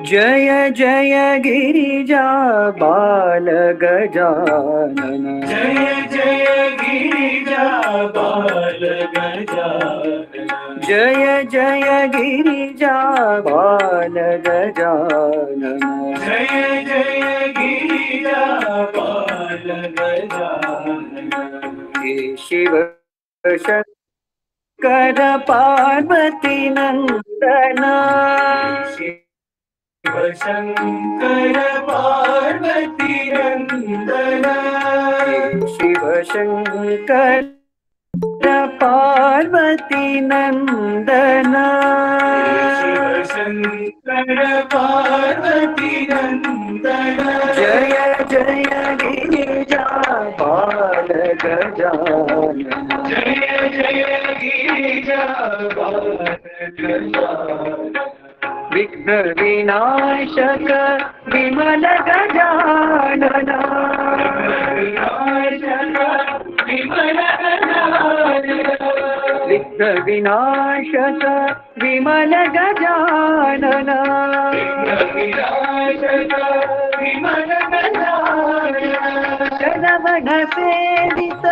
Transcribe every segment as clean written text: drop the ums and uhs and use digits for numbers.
जय जय गिरिजा बाल गजानन। जय जय गिरिजा बाल गजानन। जय जय गिरिजा बाल गजानन। जय जय गिरिजा बाल गजानन। हे शिव शंकर पार्वती नंदना। शिव शंकर पार्वती नंदना। शिव शंकर पार्वती नंदना। शिव शंकर पार्वती नंदना। जय जय गिरिजा बाल गजानन। जय जय गिरिजा बाल गजानन। विघ्न विनाशक विमल गजानन। विमल गजानन। विघ्न विनाशक विमल गजानन। विमल गजानन। शरवण सेवित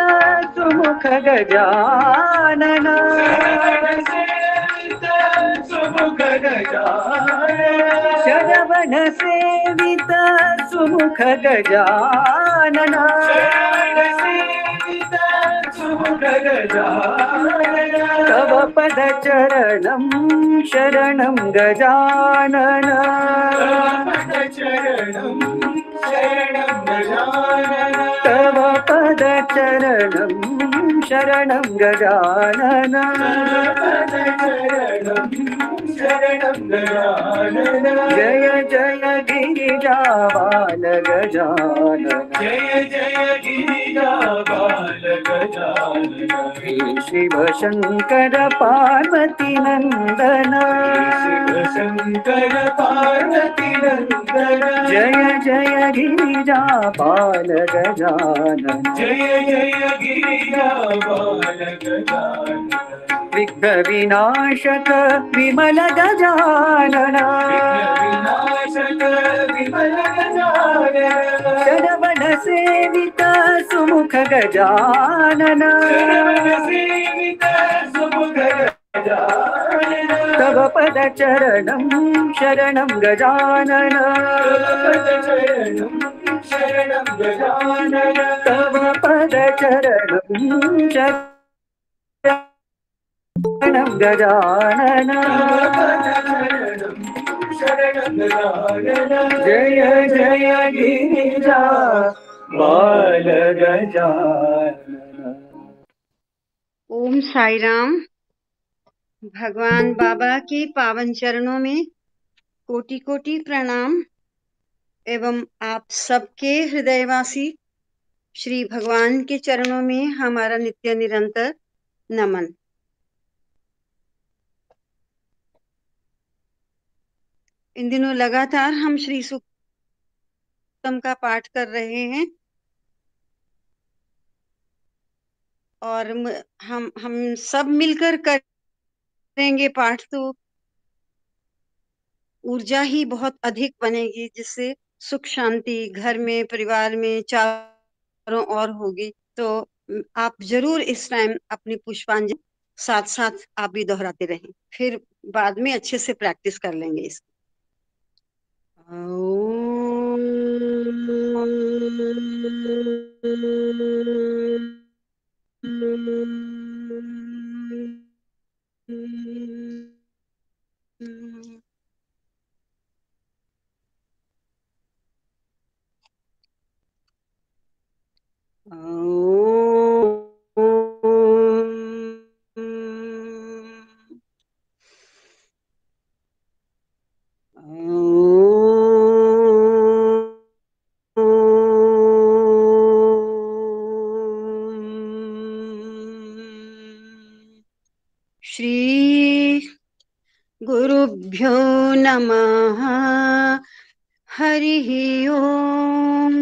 सुमुख गजानन। सुमुख गजानन। शरवण सेवित सुमुख गजानन। सुमुख गजानन। तव पद चरणं शरणं गजानन। शरणं गजानन। तव पद चरणं शरणं गजानन। शरणं गजानन। जय जय गिरिजा बाल गजानन। जय जय गिरिजा बाल गजानन। शिव शंकर पार्वती नंदन। शिव शंकर पार्वती नंदन। जय जय गिरिजा बाल गजानन। जय जय गिरिजा बाल गजानन। विघ्न विनाशक विमल गजानन। विनाशक विमल गजानन। शरवण सेवित सुमुख गजानन। सेवित सुमुख गजानन। तव पद चरणं शरणं गजानन। शरणं गजानन। तव पद चरणं शरणं गजानन। शरणं गजानन। जय जय गिरिजा बाल गजानन। ओम साई राम। भगवान बाबा के पावन चरणों में कोटि कोटि प्रणाम एवं आप सबके हृदयवासी श्री भगवान के चरणों में हमारा नित्य निरंतर नमन। इन दिनों लगातार हम श्री सूक्तम का पाठ कर रहे हैं और हम सब मिलकर करेंगे पाठ तो ऊर्जा ही बहुत अधिक बनेगी, जिससे सुख शांति घर में परिवार में चारों ओर होगी। तो आप जरूर इस टाइम अपनी पुष्पांजलि साथ साथ आप भी दोहराते रहें, फिर बाद में अच्छे से प्रैक्टिस कर लेंगे इसको। श्री गुरुभ्यो नमः। हरि ओम।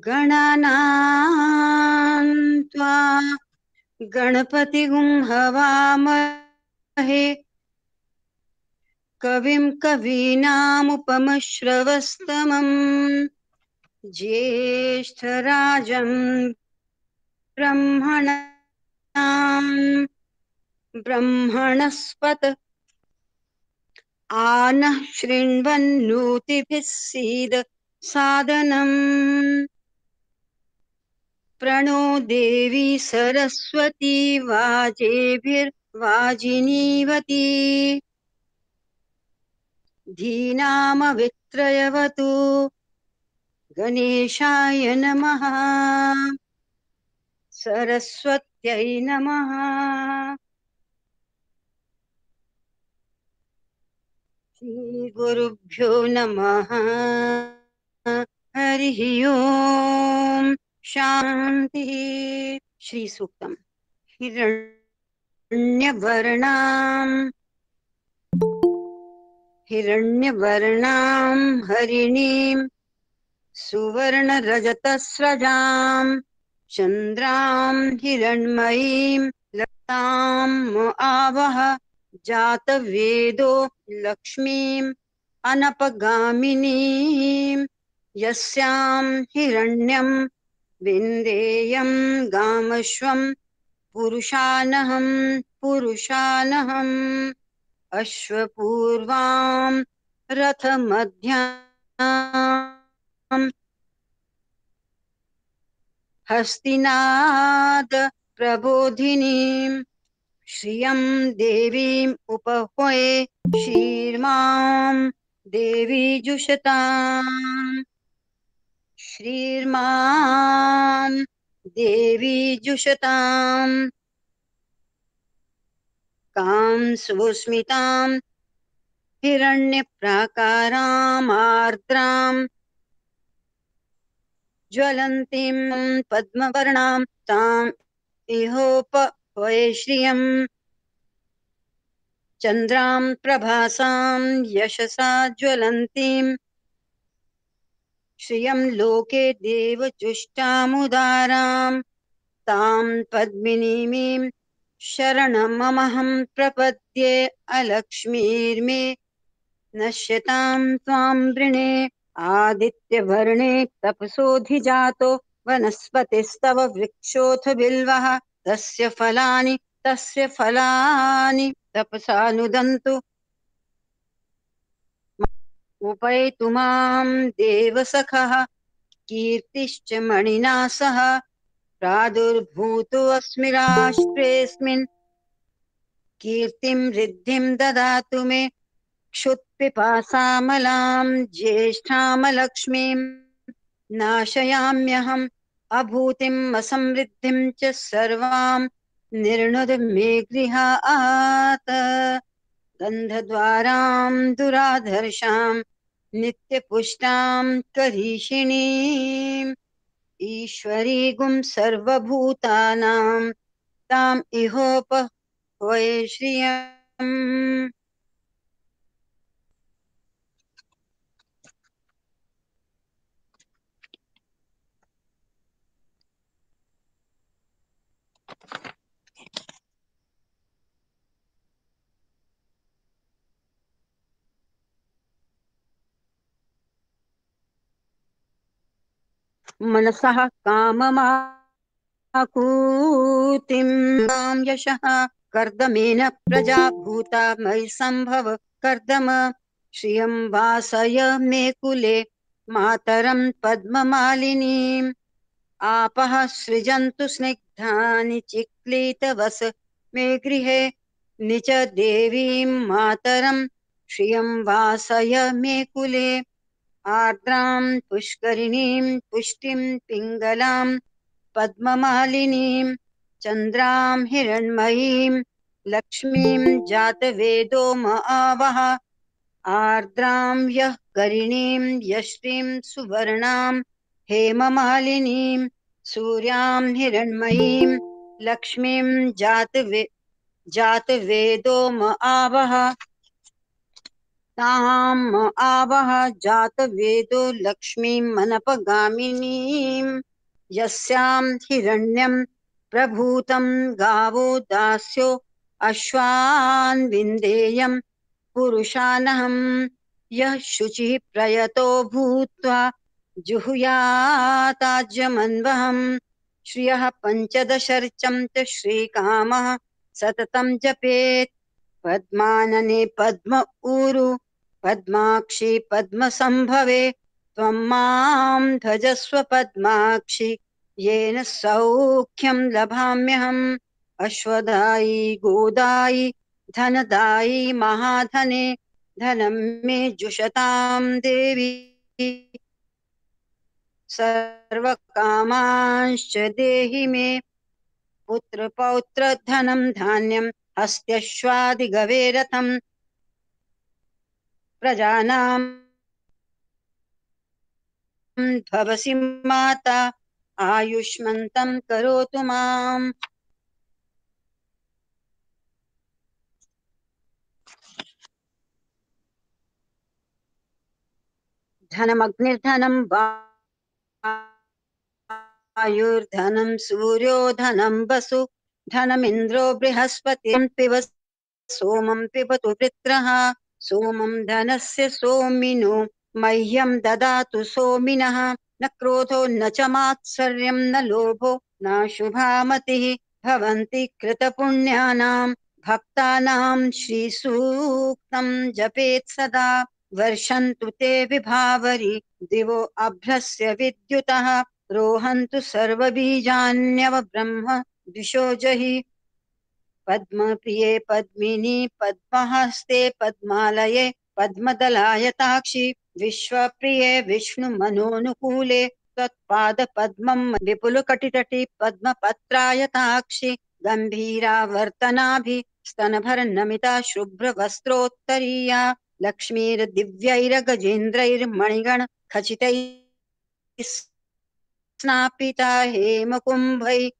गणानां त्वा गणपतिगुं हवामहे कविं कवीनामुपमश्रवस्तमम् ज्येष्ठराजं ब्रह्मणस्पत आनः शृण्वन्नोतिभिः सीद सादनम् प्रणो देवी सरस्वती वाजेभिर्वाजिनीवती धीनामवित्रयवतु गणेशाय नमः सरस्वत्यै नमः। श्रीगुरुभ्यो नमः। हरिः ओम्। शान्तिः। श्री सूक्तम्। हिरण्यवर्णां हरिणीं सुवर्णरजतस्रजां चन्द्रां हिरण्मयीं लताम् आवह जातवेदो लक्ष्मीम् अनपगामिनीं यस्यां हिरण्यं विन्देयं गामश्वं पुरुषानहम् अश्वपूर्वां रथमध्यां हस्तिनाद प्रबोधिनीं श्रियं देवीम् उपह्वये श्रीर्मां देवी जुषताम् श्रीर्मां देवी जुषताम् कां सुस्मितां हिरण्यप्राकारामार्द्रां ज्वलन्तीं पद्मवर्णां ताम् इहोपह्वये श्रियं चन्द्रां प्रभासां यशसा ज्वलन्तीं श्रियं लोके देवजुष्टामुदारां तां पद्मिनीमीं शरणमहं प्रपद्ये अलक्ष्मीर्मे नश्यतां त्वां वृणे आदित्यवर्णे तपसोऽधिजातो वनस्पतिस्तव वृक्षोऽथ बिल्वः तस्य फलानि तपसानुदन्तु उपैतु मां देवसखः कीर्तिश्च मणिना सह प्रादुर्भूतोऽस्मि राष्ट्रेऽस्मिन् कीर्तिं रिद्धिं ददातु मे क्षुत्पिपासामलां ज्येष्ठामलक्ष्मीं नाशयाम्यहम् अभूतिम् असमृद्धिं च सर्वां निर्णुद मे गृहात् गन्धद्वारां दुराधर्षां नित्यपुष्टां करीषिणीम् ईश्वरी गुं सर्वभूतानां ताम् इहोपह्वये श्रियम्। मनसः काममाकूतिं मां यशः कर्दमेन प्रजा भूता मयि सम्भव कर्दम श्रियं वासय मे कुले मातरं पद्ममालिनीम् आपः सृजन्तु स्निग्धानि चिक्लीतवस मे गृहे निच देवीं मातरं श्रियं वासय मे कुले आर्द्रां पुष्करिणीं पुष्टिं पिङ्गलां पद्ममालिनीं चन्द्रां हिरण्मयीं लक्ष्मीं जातवेदो म आवह आर्द्रां यः करिणीं यश्रीं सुवर्णां हेममालिनीं सूर्यां हिरण्मयीं लक्ष्मीं जातवेदो म आवह ताम् आवह जातवेदो लक्ष्मीं मनपगामिनीं यस्यां हिरण्यं प्रभूतं गावो दास्यो अश्वान् विन्देयं पुरुषानहं। यः शुचिः प्रयतो भूत्वा जुहुयाताज्यमन्वहम्। श्रियः पञ्चदशर्चं च श्रीकामः सततं जपेत्। पद्मानने पद्म ऊरु पद्माक्षि पद्मसंभवे। त्वं मां भजस्व पद्माक्षि येन सौख्यं लभाम्यहम्। अश्वदायी गोदायी धनदायी महाधने धनं मे जुषतां देवी। सर्वकामांश्च देहि मे। पुत्र पौत्र धनं धान्यं हस्त्यश्वादिगवे रथं। प्रजानां भवसि माता आयुष्मन्तं करोतु माम्। धनमग्निर्धनं वायुर्धनं सूर्यो धनं वसु धनमिन्द्रो बृहस्पतिं पिब सोमं पिबतु वृत्रः। सोमं धनस्य सोमिनो मह्यं ददातु सोमिनः। न क्रोधो न च मात्सर्यं न लोभो न शुभा मतिः। भवन्ति कृतपुण्यानां भक्तानां श्रीसूक्तं जपेत् सदा। वर्षन्तु ते विभावरि दिवो अभ्रस्य विद्युतः। रोहन्तु सर्वबीजान्यव ब्रह्म दिशो जहि। पद्मप्रिये पद्मिनी पद्महस्ते पद्मालये पद्मदलायताक्षि। विश्वप्रिये विष्णुमनोनुकूले त्वत्पादपद्मं विपुलकटितटी पद्मपत्रायताक्षि। गम्भीरावर्तनाभि स्तनभरनमिता शुभ्रवस्त्रोत्तरीया। लक्ष्मीर्दिव्यैर्गजेन्द्रैर्मणिगण खचितैः स्नापिता हेमकुम्भैः।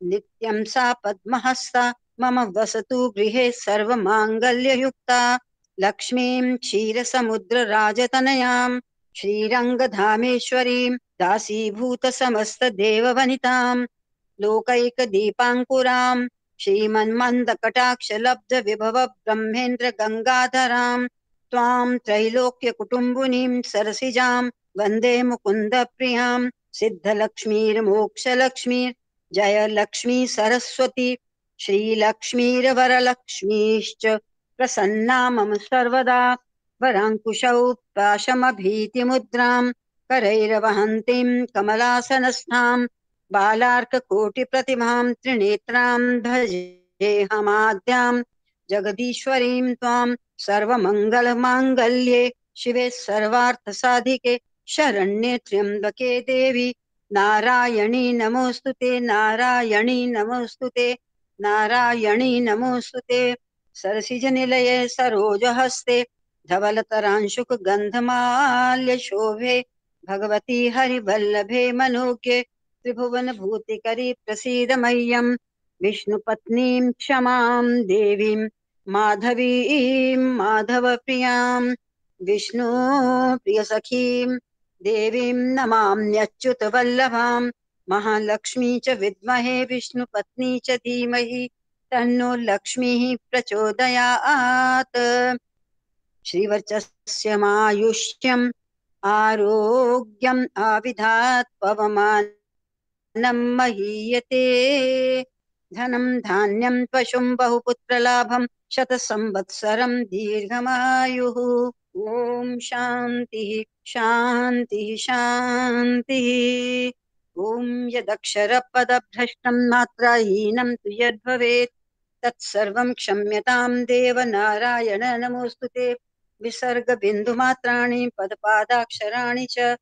नित्यं सा पद्महस्ता मम वसतु गृहे सर्वमाङ्गल्ययुक्ता। लक्ष्मीं क्षीरसमुद्रराजतनयां श्रीरङ्गधामेश्वरीं दासीभूतसमस्तदेववनितां लोकैकदीपाङ्कुरां श्रीमन्मन्दकटाक्षलब्धविभव ब्रह्मेन्द्र गङ्गाधरां त्वां त्रैलोक्यकुटुम्बिनीं सरसिजां वन्दे मुकुन्दप्रियां। सिद्धलक्ष्मीर्मोक्षलक्ष्मीर् जय लक्ष्मी सरस्वती श्रीलक्ष्मीर्वरलक्ष्मीश्च प्रसन्ना मम सर्वदा। वराङ्कुशौ पाशमभीतिमुद्रां करैर्वहन्तीं कमलासनस्थां बालार्ककोटिप्रतिमां त्रिनेत्रां भजेऽहमाद्यां जगदीश्वरीं त्वां। सर्वमङ्गलमाङ्गल्ये शिवे सर्वार्थसाधिके शरण्ये त्र्यम्बके देवी नारायणी नमोस्तुते नारायणी नमोस्तुते नारायणी नमोस्तुते। सरसिजनिलये सरोजहस्ते धवलतरांशुक गन्धमाल्य शोभे भगवती हरिवल्लभे मनोज्ञे त्रिभुवन भूतिकरी प्रसीद मह्यम्। विष्णुपत्नीं क्षमां देवीं माधवीं माधवप्रियां विष्णु प्रियसखीं देवीं नमाम्यच्युतवल्लभां। महालक्ष्मी च विद्महे विष्णुपत्नी च धीमहि तन्नो लक्ष्मीः प्रचोदयात्। श्रीवर्चस्यमायुष्यम् आरोग्यम् आविधात् पवमानं महीयते। धनं धान्यं पशुं बहुपुत्रलाभं शतसंवत्सरं दीर्घमायुः। ॐ शान्तिः शान्तिः शान्तिः। ॐ यदक्षरपदभ्रष्टं मात्राहीनं तु यद्भवेत् तत्सर्वं क्षम्यतां देव नारायण नमोऽस्तुते। विसर्गबिन्दुमात्राणि पदपादाक्षराणि च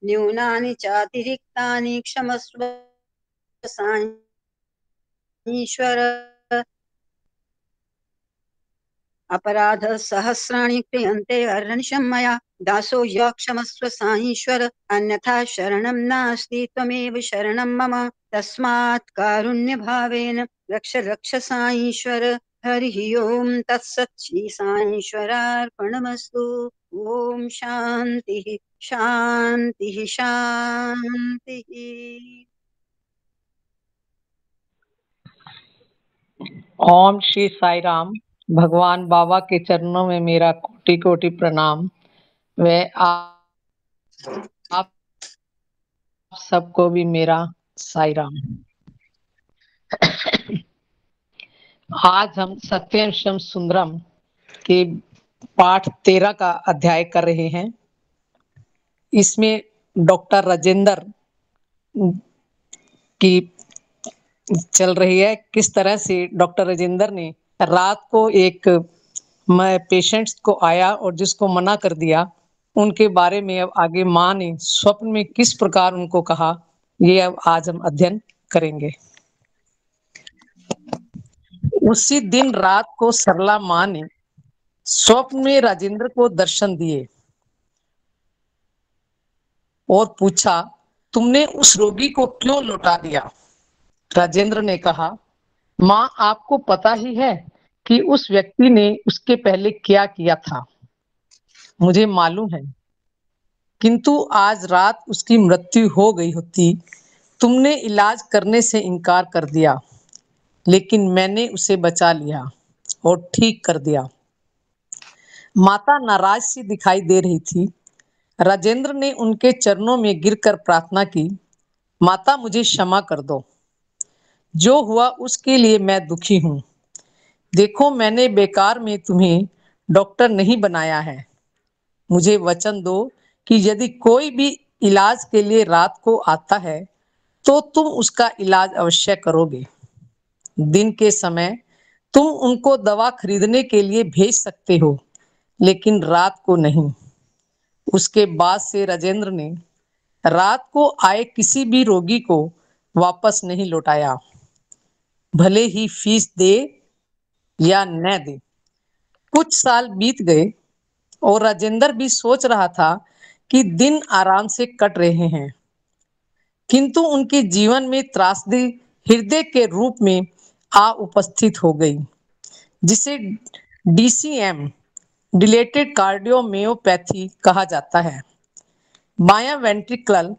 न्यूनानि चातिरिक्तानि क्षमस्व साईश्वर। अपराध सहस्राणि क्रियन्ते अहर्निशं मया दासो ह्यः क्षमस्व साईश्वर। अन्यथा शरणं नास्ति त्वमेव शरणं मम तस्मात् कारुण्यभावेन रक्ष रक्ष साईश्वर। हरिः ओम तत्सत् श्री साईश्वरार्पणमस्तु। ओम शान्तिः शान्तिः शान्तिः। ओम श्री साई राम। भगवान बाबा के चरणों में मेरा कोटि कोटि प्रणाम। वे आप सबको भी मेरा साई राम। आज हम सत्यम शिवम सुंदरम के पाठ 13 का अध्याय कर रहे हैं। इसमें डॉक्टर राजेंद्र की चल रही है। किस तरह से डॉक्टर राजेंद्र ने रात को एक पेशेंट्स को आया और जिसको मना कर दिया, उनके बारे में अब आगे माँ ने स्वप्न में किस प्रकार उनको कहा, ये अब आज हम अध्ययन करेंगे। उसी दिन रात को सरला माँ ने स्वप्न में राजेंद्र को दर्शन दिए और पूछा, तुमने उस रोगी को क्यों लौटा दिया? राजेंद्र ने कहा, माँ आपको पता ही है कि उस व्यक्ति ने उसके पहले क्या किया था। मुझे मालूम है, किंतु आज रात उसकी मृत्यु हो गई होती। तुमने इलाज करने से इनकार कर दिया, लेकिन मैंने उसे बचा लिया और ठीक कर दिया। माता नाराज सी दिखाई दे रही थी। राजेंद्र ने उनके चरणों में गिरकर प्रार्थना की, माता मुझे क्षमा कर दो। जो हुआ उसके लिए मैं दुखी हूँ। देखो, मैंने बेकार में तुम्हें डॉक्टर नहीं बनाया है। मुझे वचन दो कि यदि कोई भी इलाज के लिए रात को आता है तो तुम उसका इलाज अवश्य करोगे। दिन के समय तुम उनको दवा खरीदने के लिए भेज सकते हो, लेकिन रात को नहीं। उसके बाद से राजेंद्र ने रात को आए किसी भी रोगी को वापस नहीं लौटाया, भले ही फीस दे या न दे। कुछ साल बीत गए और राजेंद्र भी सोच रहा था कि दिन आराम से कट रहे हैं, किंतु उनके जीवन में त्रासदी हृदय के रूप में आ उपस्थित हो गई, जिसे DCM डिलेटेड कार्डियोमायोपैथी कहा जाता है। बायां वेंट्रिकल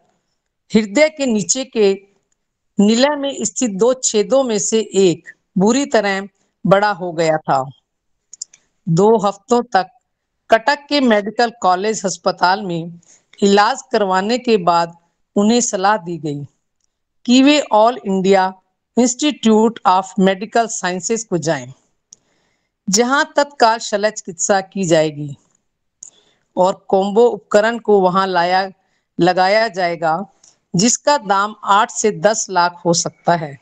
हृदय के नीचे के निलय में स्थित 2 छेदों में से एक बुरी तरह बड़ा हो गया था। 2 हफ्तों तक कटक के मेडिकल कॉलेज अस्पताल में इलाज करवाने के बाद उन्हें सलाह दी गई कि वे all India institute of medical sciences को जाएं, जहां तत्काल शल्य चिकित्सा की जाएगी और कोम्बो उपकरण को वहां लगाया जाएगा, जिसका दाम 8 से 10 लाख हो सकता है।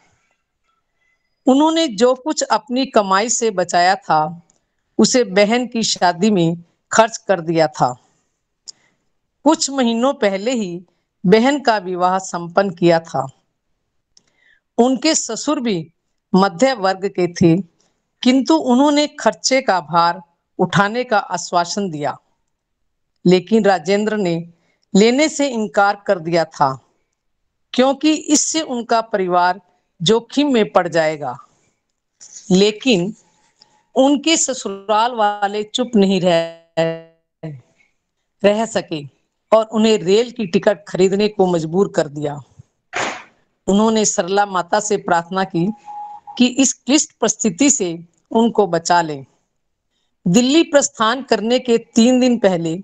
उन्होंने जो कुछ अपनी कमाई से बचाया था उसे बहन की शादी में खर्च कर दिया था। कुछ महीनों पहले ही बहन का विवाह संपन्न किया था। उनके ससुर भी मध्य वर्ग के थे, किंतु उन्होंने खर्चे का भार उठाने का आश्वासन दिया, लेकिन राजेंद्र ने लेने से इनकार कर दिया था, क्योंकि इससे उनका परिवार जोखिम में पड़ जाएगा। लेकिन उनके ससुराल वाले चुप नहीं रह सके और उन्हें रेल की टिकट खरीदने को मजबूर कर दिया। उन्होंने सरला माता से प्रार्थना की कि इस क्लिष्ट परिस्थिति से उनको बचा ले। दिल्ली प्रस्थान करने के 3 दिन पहले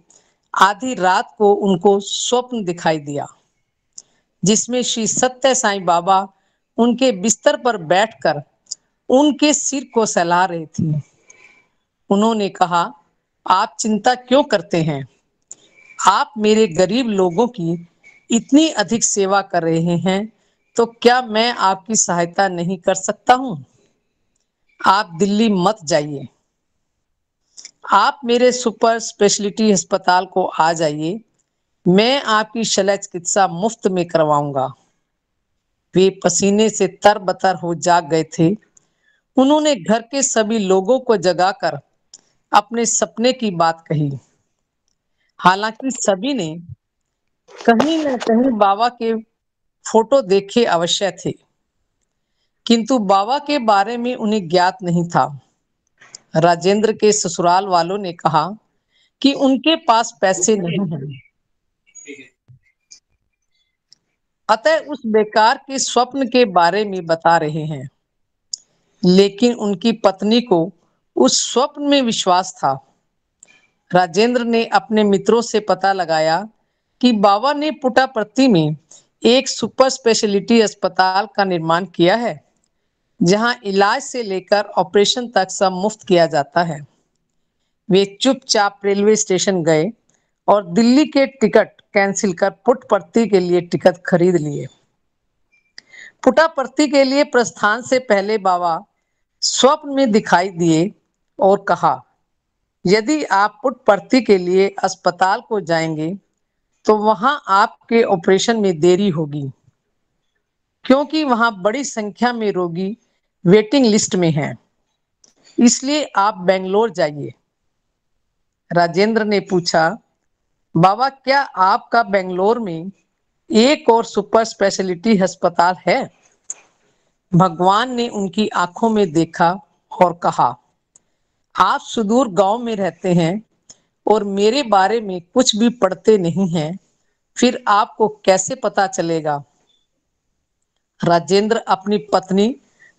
आधी रात को उनको स्वप्न दिखाई दिया, जिसमें श्री सत्य साईं बाबा उनके बिस्तर पर बैठकर उनके सिर को सहला रहे थे। उन्होंने कहा, आप चिंता क्यों करते हैं? आप मेरे गरीब लोगों की इतनी अधिक सेवा कर रहे हैं, तो क्या मैं आपकी सहायता नहीं कर सकता हूं? आप दिल्ली मत जाइए, आप मेरे सुपर स्पेशलिटी अस्पताल को आ जाइए। मैं आपकी शल्य चिकित्सा मुफ्त में करवाऊंगा। वे पसीने से तरबतर हो जाग गए थे। उन्होंने घर के सभी लोगों को जगाकर अपने सपने की बात कही। हालांकि सभी ने कहीं न कहीं बाबा के फोटो देखे अवश्य थे, किंतु बाबा के बारे में उन्हें ज्ञात नहीं था। राजेंद्र के ससुराल वालों ने कहा कि उनके पास पैसे नहीं हैं, अतः उस बेकार के स्वप्न के बारे में बता रहे हैं। लेकिन उनकी पत्नी को उस स्वप्न में विश्वास था। राजेंद्र ने अपने मित्रों से पता लगाया कि बाबा ने पुट्टापर्थी में एक सुपर स्पेशलिटी अस्पताल का निर्माण किया है, जहां इलाज से लेकर ऑपरेशन तक सब मुफ्त किया जाता है। वे चुपचाप रेलवे स्टेशन गए और दिल्ली के टिकट कैंसिल कर पुट्टपर्थी के लिए टिकट खरीद लिए। पुट्टापर्थी के लिए प्रस्थान से पहले बाबा स्वप्न में दिखाई दिए और कहा, यदि आप पुट्टपर्थी के लिए अस्पताल को जाएंगे तो वहां आपके ऑपरेशन में देरी होगी, क्योंकि वहां बड़ी संख्या में रोगी वेटिंग लिस्ट में हैं। इसलिए आप बेंगलोर जाइए। राजेंद्र ने पूछा, बाबा क्या आपका बेंगलोर में एक और सुपर स्पेशलिटी अस्पताल है? भगवान ने उनकी आंखों में देखा और कहा, आप सुदूर गांव में रहते हैं और मेरे बारे में कुछ भी पढ़ते नहीं हैं, फिर आपको कैसे पता चलेगा? राजेंद्र अपनी पत्नी,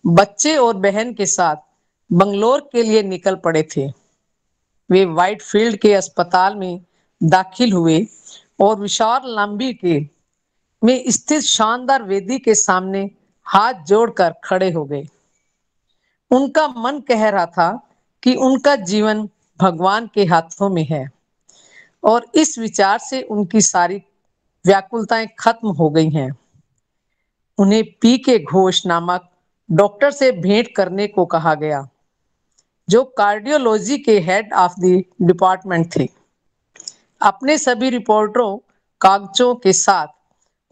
बच्चे और बहन के साथ बंगलोर के लिए निकल पड़े थे। वे व्हाइटफील्ड के अस्पताल में दाखिल हुए और विशाल लंबी के में स्थित शानदार वेदी के सामने हाथ जोड़कर खड़े हो गए। उनका मन कह रहा था कि उनका जीवन भगवान के हाथों में है, और इस विचार से उनकी सारी व्याकुलताएं खत्म हो गई हैं। उन्हें पी के घोष नामक डॉक्टर से भेंट करने को कहा गया, जो कार्डियोलॉजी के हेड ऑफ द डिपार्टमेंट थे। अपने सभी रिपोर्टरों कागजों के साथ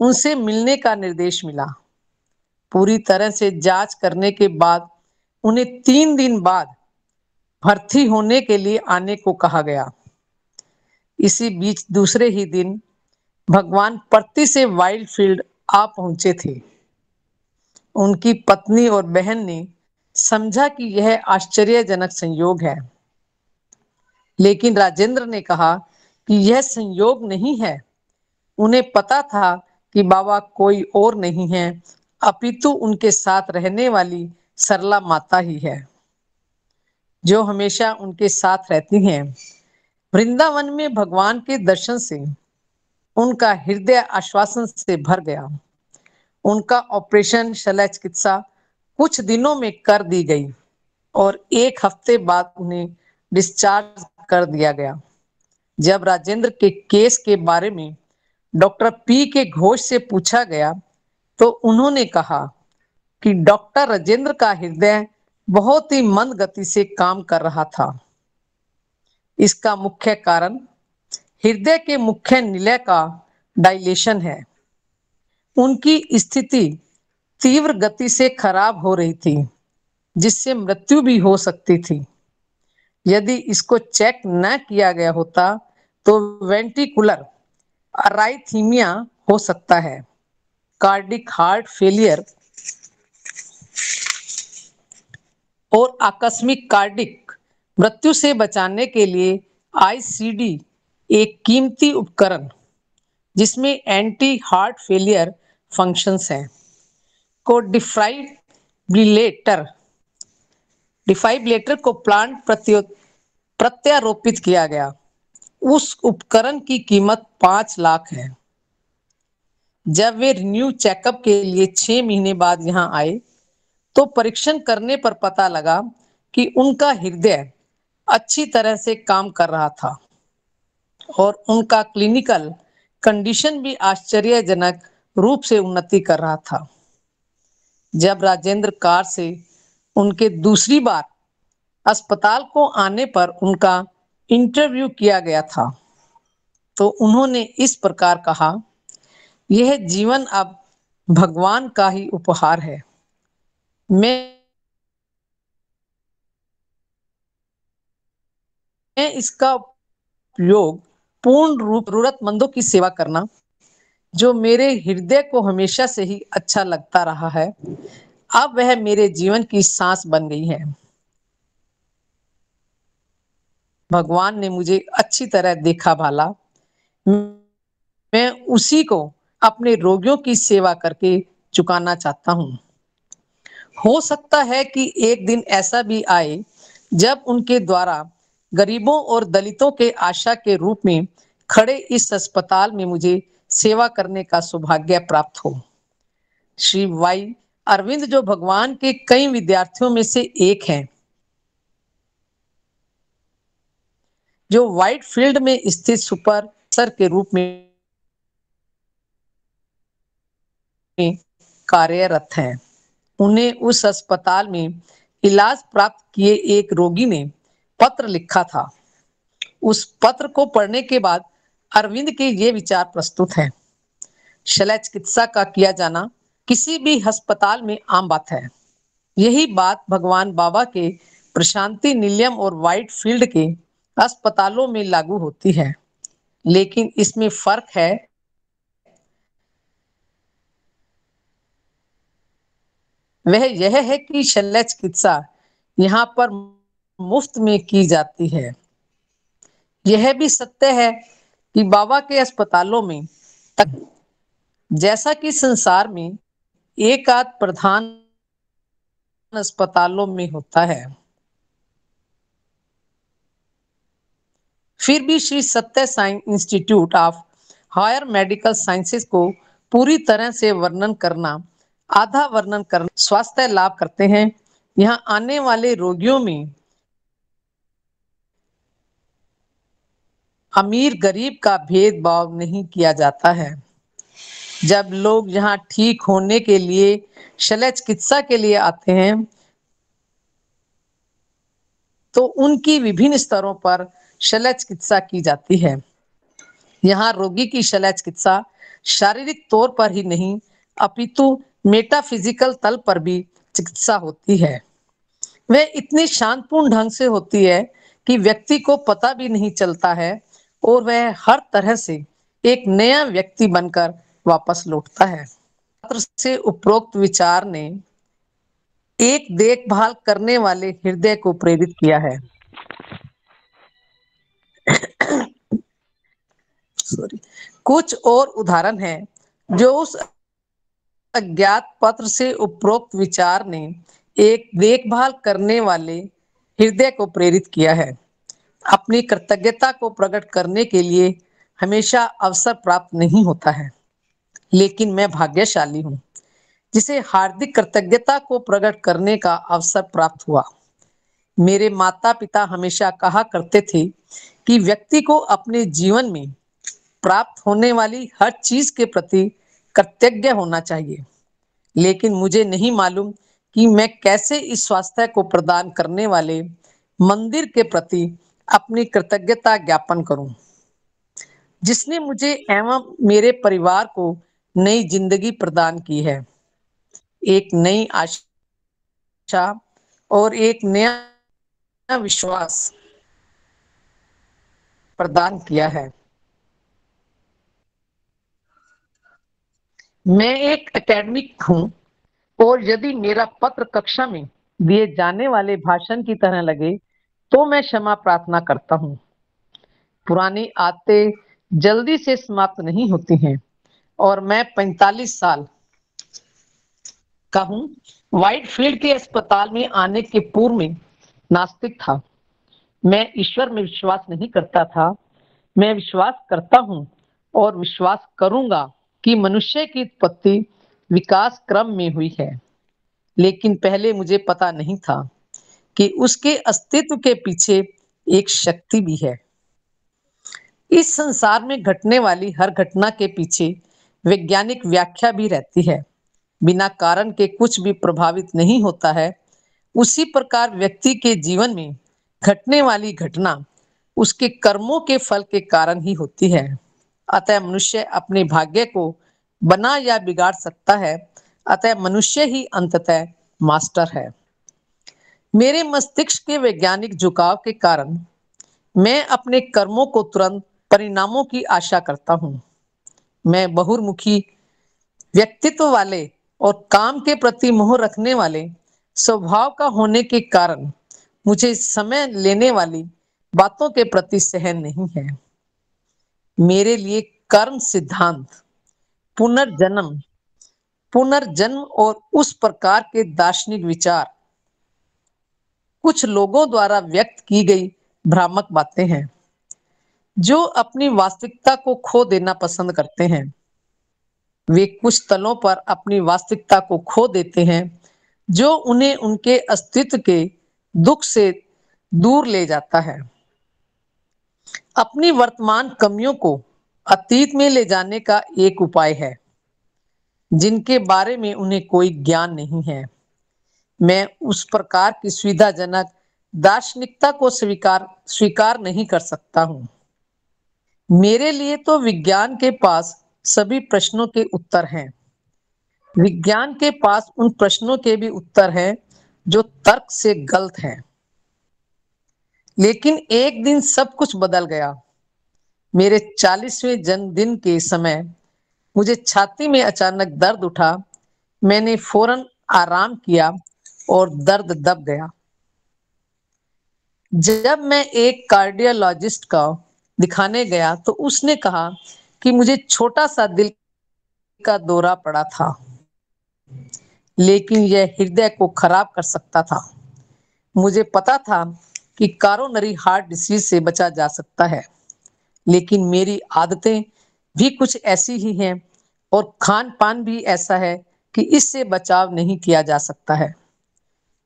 उनसे मिलने का निर्देश मिला। पूरी तरह से जांच करने के बाद उन्हें 3 दिन बाद भर्ती होने के लिए आने को कहा गया। इसी बीच दूसरे ही दिन भगवान परती से वाइल्डफील्ड आ पहुंचे थे। उनकी पत्नी और बहन ने समझा कि यह आश्चर्यजनक संयोग है, लेकिन राजेंद्र ने कहा कि यह संयोग नहीं है। उन्हें पता था कि बाबा कोई और नहीं है, अपितु उनके साथ रहने वाली सरला माता ही है, जो हमेशा उनके साथ रहती हैं। वृंदावन में भगवान के दर्शन से उनका हृदय आश्वासन से भर गया। उनका ऑपरेशन शल्य चिकित्सा कुछ दिनों में कर दी गई और 1 हफ्ते बाद उन्हें डिस्चार्ज कर दिया गया। जब राजेंद्र के केस के बारे में डॉक्टर पी के घोष से पूछा गया तो उन्होंने कहा कि डॉक्टर राजेंद्र का हृदय बहुत ही मंद गति से काम कर रहा था। इसका मुख्य कारण हृदय के मुख्य निलय का डायलेशन है। उनकी स्थिति तीव्र गति से खराब हो रही थी, जिससे मृत्यु भी हो सकती थी। यदि इसको चेक न किया गया होता तो वेंट्रिकुलर अराइथीमिया हो सकता है, कार्डिक हार्ट फेलियर और आकस्मिक कार्डिक मृत्यु से बचाने के लिए आईसीडी एक कीमती उपकरण, जिसमें एंटी हार्ट फेलियर फंक्शंस हैं, को डिफाइब्रिलेटर को प्लांट प्रत्यारोपित किया गया। उस उपकरण की कीमत 5 लाख है। जब वे रिन्यू चेकअप के लिए 6 महीने बाद यहाँ आए तो परीक्षण करने पर पता लगा कि उनका हृदय अच्छी तरह से काम कर रहा था और उनका क्लिनिकल कंडीशन भी आश्चर्यजनक रूप से उन्नति कर रहा था। जब राजेंद्र कार से उनके दूसरी बार अस्पताल को आने पर उनका इंटरव्यू किया गया था तो उन्होंने इस प्रकार कहा, यह जीवन अब भगवान का ही उपहार है। मैं इसका उपयोग पूर्ण रूप जरूरतमंदों की सेवा करना, जो मेरे हृदय को हमेशा से ही अच्छा लगता रहा है, अब वह मेरे जीवन की सांस बन गई है। भगवान ने मुझे अच्छी तरह देखा भाला, मैं उसी को अपने रोगियों की सेवा करके चुकाना चाहता हूँ। हो सकता है कि एक दिन ऐसा भी आए जब उनके द्वारा गरीबों और दलितों के आशा के रूप में खड़े इस अस्पताल में मुझे सेवा करने का सौभाग्य प्राप्त हो। श्री वाई अरविंद जो भगवान के कई विद्यार्थियों में से एक हैं, जो व्हाइट फील्ड में स्थित सुपर सर के रूप में कार्यरत हैं। उन्हें उस अस्पताल में इलाज प्राप्त किए एक रोगी ने पत्र लिखा था। उस पत्र को पढ़ने के बाद अरविंद के ये विचार प्रस्तुत हैं। शल्य चिकित्सा का किया जाना किसी भी अस्पताल में आम बात है। यही बात भगवान बाबा के प्रशांति निलयम और व्हाइट फील्ड के अस्पतालों में लागू होती है, लेकिन इसमें फर्क है वह यह है कि शल्य चिकित्सा यहाँ पर मुफ्त में की जाती है। यह भी सत्य है कि बाबा के अस्पतालों में तक जैसा कि संसार में एक आध प्रधान अस्पतालों में होता है, फिर भी Shri Sathya Sai Institute of Higher Medical Sciences को पूरी तरह से वर्णन करना, आधा वर्णन करना स्वास्थ्य लाभ करते हैं। यहाँ आने वाले रोगियों में अमीर गरीब का भेदभाव नहीं किया जाता है। जब लोग यहाँ ठीक होने के लिए शल्य चिकित्सा के लिए आते हैं तो उनकी विभिन्न स्तरों पर शल्य चिकित्सा की जाती है। यहाँ रोगी की शल्य चिकित्सा शारीरिक तौर पर ही नहीं अपितु मेटाफिजिकल तल पर भी चिकित्सा होती है। वह इतनी शांतिपूर्ण ढंग से होती है कि व्यक्ति को पता भी नहीं चलता है और वह हर तरह से एक नया व्यक्ति बनकर वापस लौटता है। पत्र से उपरोक्त विचार ने एक देखभाल करने वाले हृदय को प्रेरित किया है। कुछ और उदाहरण हैं जो उस अज्ञात पत्र से उपरोक्त विचार ने एक देखभाल करने वाले हृदय को प्रेरित किया है। अपनी कृतज्ञता को प्रकट करने के लिए हमेशा अवसर प्राप्त नहीं होता है, लेकिन मैं भाग्यशाली हूँ जिसे हार्दिक कृतज्ञता को प्रकट करने का अवसर प्राप्त हुआ। मेरे माता पिता हमेशा कहा करते थे कि व्यक्ति को अपने जीवन में प्राप्त होने वाली हर चीज के प्रति कृतज्ञ होना चाहिए, लेकिन मुझे नहीं मालूम कि मैं कैसे इस स्वास्थ्य को प्रदान करने वाले मंदिर के प्रति अपनी कृतज्ञता ज्ञापन करूं, जिसने मुझे एवं मेरे परिवार को नई जिंदगी प्रदान की है, एक नई आशा और एक नया विश्वास प्रदान किया है। मैं एक एकेडमिक हूँ और यदि मेरा पत्र कक्षा में दिए जाने वाले भाषण की तरह लगे तो मैं क्षमा प्रार्थना करता हूँ। पुरानी आदतें जल्दी से समाप्त नहीं होती हैं और मैं 45 साल का हूँ। व्हाइट फील्ड के अस्पताल में आने के पूर्व में नास्तिक था। मैं ईश्वर में विश्वास नहीं करता था। मैं विश्वास करता हूँ और विश्वास करूंगा कि मनुष्य की उत्पत्ति विकास क्रम में हुई है, लेकिन पहले मुझे पता नहीं था कि उसके अस्तित्व के पीछे एक शक्ति भी है। इस संसार में घटने वाली हर घटना के पीछे वैज्ञानिक व्याख्या भी रहती है। बिना कारण के कुछ भी प्रभावित नहीं होता है। उसी प्रकार व्यक्ति के जीवन में घटने वाली घटना उसके कर्मों के फल के कारण ही होती है। अतः मनुष्य अपने भाग्य को बना या बिगाड़ सकता है। अतः मनुष्य ही अंततः मास्टर है। मेरे मस्तिष्क के वैज्ञानिक झुकाव के कारण मैं अपने कर्मों को तुरंत परिणामों की आशा करता हूँ। मैं बहुमुखी व्यक्तित्व वाले और काम के प्रति मोह रखने वाले स्वभाव का होने के कारण मुझे समय लेने वाली बातों के प्रति सहन नहीं है। मेरे लिए कर्म सिद्धांत, पुनर्जन्म पुनर्जन्म और उस प्रकार के दार्शनिक विचार कुछ लोगों द्वारा व्यक्त की गई भ्रामक बातें हैं, जो अपनी वास्तविकता को खो देना पसंद करते हैं। वे कुछ तलों पर अपनी वास्तविकता को खो देते हैं, जो उन्हें उनके अस्तित्व के दुख से दूर ले जाता है। अपनी वर्तमान कमियों को अतीत में ले जाने का एक उपाय है, जिनके बारे में उन्हें कोई ज्ञान नहीं है। मैं उस प्रकार की सुविधाजनक दार्शनिकता को स्वीकार नहीं कर सकता हूं। मेरे लिए तो विज्ञान के पास सभी प्रश्नों के उत्तर हैं। विज्ञान के पास उन प्रश्नों के भी उत्तर हैं जो तर्क से गलत हैं। लेकिन एक दिन सब कुछ बदल गया। मेरे 40वें जन्मदिन के समय मुझे छाती में अचानक दर्द उठा। मैंने फौरन आराम किया और दर्द दब गया। जब मैं एक कार्डियोलॉजिस्ट को दिखाने गया तो उसने कहा कि मुझे छोटा सा दिल का दौरा पड़ा था, लेकिन यह हृदय को खराब कर सकता था। मुझे पता था कि कोरोनरी हार्ट डिसीज से बचा जा सकता है, लेकिन मेरी आदतें भी कुछ ऐसी ही हैं और खान पान भी ऐसा है कि इससे बचाव नहीं किया जा सकता है।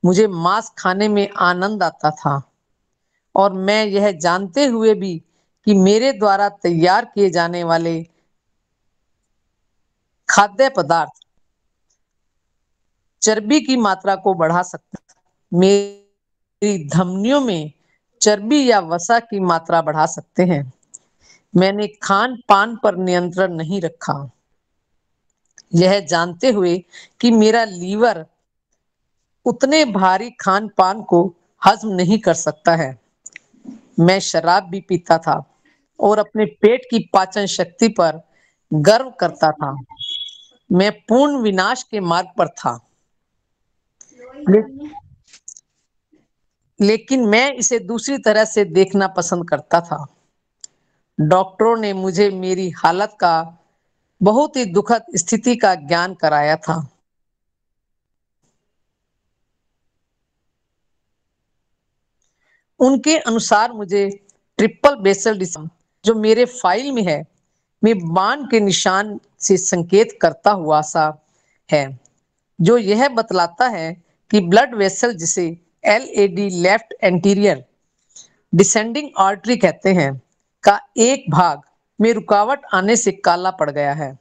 मुझे मांस खाने में आनंद आता था और मैं यह जानते हुए भी कि मेरे द्वारा तैयार किए जाने वाले खाद्य पदार्थ चर्बी की मात्रा को बढ़ा सकते हैं, मेरी धमनियों में चर्बी या वसा की मात्रा बढ़ा सकते हैं। मैंने खान पान पर नियंत्रण नहीं रखा, यह जानते हुए कि मेरा लीवर उतने भारी खान पान को हजम नहीं कर सकता है। मैं शराब भी पीता था और अपने पेट की पाचन शक्ति पर गर्व करता था। मैं पूर्ण विनाश के मार्ग पर था, लेकिन मैं इसे दूसरी तरह से देखना पसंद करता था। डॉक्टरों ने मुझे मेरी हालत का बहुत ही दुखद स्थिति का ज्ञान कराया था। उनके अनुसार मुझे ट्रिपल बेसल डिसीज, जो मेरे फाइल में है, में बाण के निशान से संकेत करता हुआ सा है, जो यह बतलाता है कि ब्लड वेसल, जिसे LAD left anterior descending artery कहते हैं, का एक भाग में रुकावट आने से काला पड़ गया है।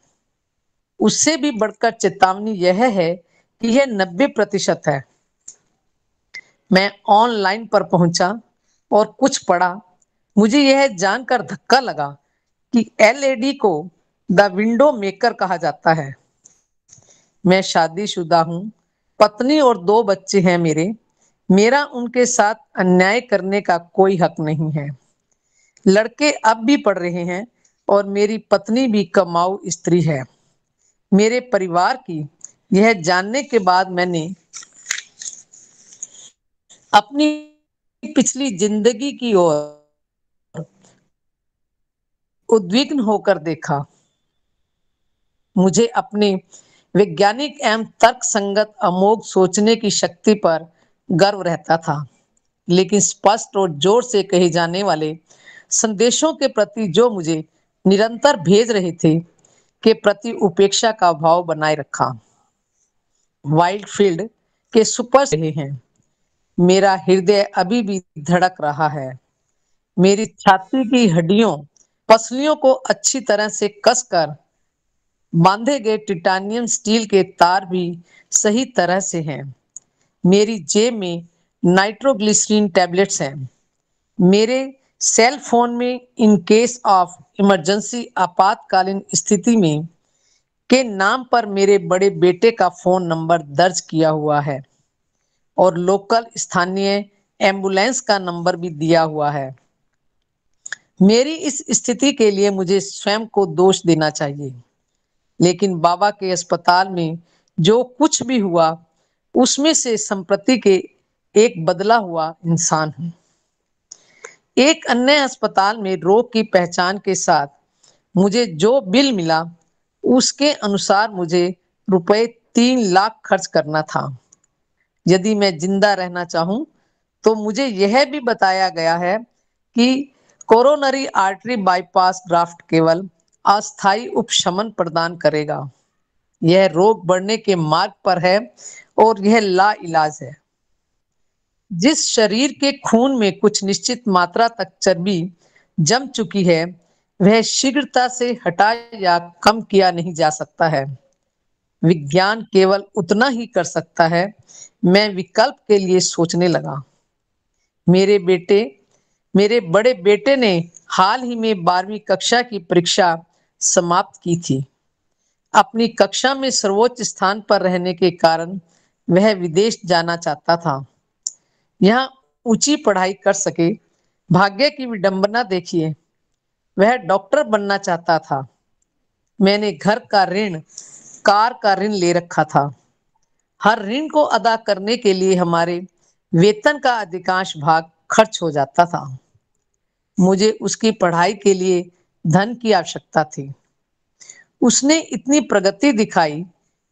उससे भी बढ़कर चेतावनी यह है कि यह 90% है। मैं ऑनलाइन पर पहुंचा और कुछ पढ़ा। मुझे यह जानकर धक्का लगा कि LAD को द विंडो मेकर कहा जाता है। मैं शादीशुदा हूं, पत्नी और 2 बच्चे हैं मेरा उनके साथ अन्याय करने का कोई हक नहीं है। लड़के अब भी पढ़ रहे हैं और मेरी पत्नी भी कमाऊ स्त्री है। मेरे परिवार की यह जानने के बाद मैंने अपनी पिछली जिंदगी की ओर उद्विग्न होकर देखा। मुझे अपने वैज्ञानिक एवं तर्क संगत अमोघ सोचने की शक्ति पर गर्व रहता था, लेकिन स्पष्ट और जोर से कहे जाने वाले संदेशों के प्रति जो मुझे निरंतर भेज रहे थे, के प्रति उपेक्षा का भाव बनाए रखा। वाइल्डफील्ड के सुपर रहे हैं। मेरा हृदय अभी भी धड़क रहा है। मेरी छाती की हड्डियों, पसलियों को अच्छी तरह से कसकर बांधे गए टिटानियम स्टील के तार भी सही तरह से हैं। मेरी जेब में नाइट्रोग्लिसरीन टैबलेट्स हैं। मेरे सेल फोन में इन केस ऑफ इमरजेंसी, आपातकालीन स्थिति में, के नाम पर मेरे बड़े बेटे का फोन नंबर दर्ज किया हुआ है और लोकल स्थानीय एम्बुलेंस का नंबर भी दिया हुआ है। मेरी इस स्थिति के लिए मुझे स्वयं को दोष देना चाहिए, लेकिन बाबा के अस्पताल में जो कुछ भी हुआ, उसमें से संप्रति के एक बदला हुआ इंसान हूं। एक अन्य अस्पताल में रोग की पहचान के साथ मुझे जो बिल मिला, उसके अनुसार मुझे रुपए 3 लाख खर्च करना था। यदि मैं जिंदा रहना चाहूं तो मुझे यह भी बताया गया है कि कोरोनरी आर्टरी बाईपास ग्राफ्ट केवल अस्थायी उपशमन प्रदान करेगा। यह रोग बढ़ने के मार्ग पर है और यह लाइलाज है। जिस शरीर के खून में कुछ निश्चित मात्रा तक चर्बी जम चुकी है वह शीघ्रता से हटा या कम किया नहीं जा सकता है। विज्ञान केवल उतना ही कर सकता है। मैं विकल्प के लिए सोचने लगा। मेरे बड़े बेटे ने हाल ही में 12वीं कक्षा की परीक्षा समाप्त की थी। अपनी कक्षा में सर्वोच्च स्थान पर रहने के कारण वह विदेश जाना चाहता था। यहाँ ऊंची पढ़ाई कर सके। भाग्य की विडंबना देखिए, वह डॉक्टर बनना चाहता था। मैंने घर का ऋण, कार का ऋण ले रखा था। हर ऋण को अदा करने के लिए हमारे वेतन का अधिकांश भाग खर्च हो जाता था। मुझे उसकी पढ़ाई के लिए धन की आवश्यकता थी। उसने इतनी प्रगति दिखाई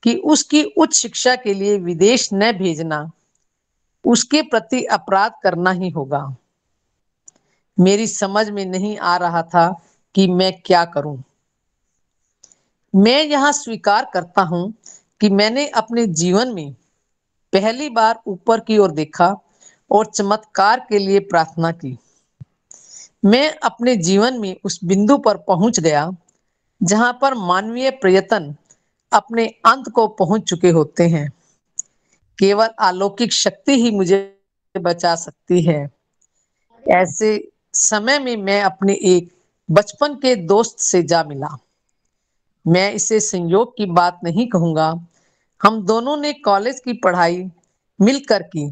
कि उसकी उच्च शिक्षा के लिए विदेश न भेजना उसके प्रति अपराध करना ही होगा। मेरी समझ में नहीं आ रहा था कि मैं क्या करूं। मैं यहां स्वीकार करता हूं कि मैंने अपने जीवन में पहली बार ऊपर की ओर देखा और चमत्कार के लिए प्रार्थना की। मैं अपने जीवन में उस बिंदु पर पहुंच गया जहां पर मानवीय प्रयत्न अपने अंत को पहुंच चुके होते हैं। केवल अलौकिक शक्ति ही मुझे बचा सकती है। ऐसे समय में मैं अपने एक बचपन के दोस्त से जा मिला। मैं इसे संयोग की बात नहीं कहूंगा। हम दोनों ने कॉलेज की पढ़ाई मिलकर की।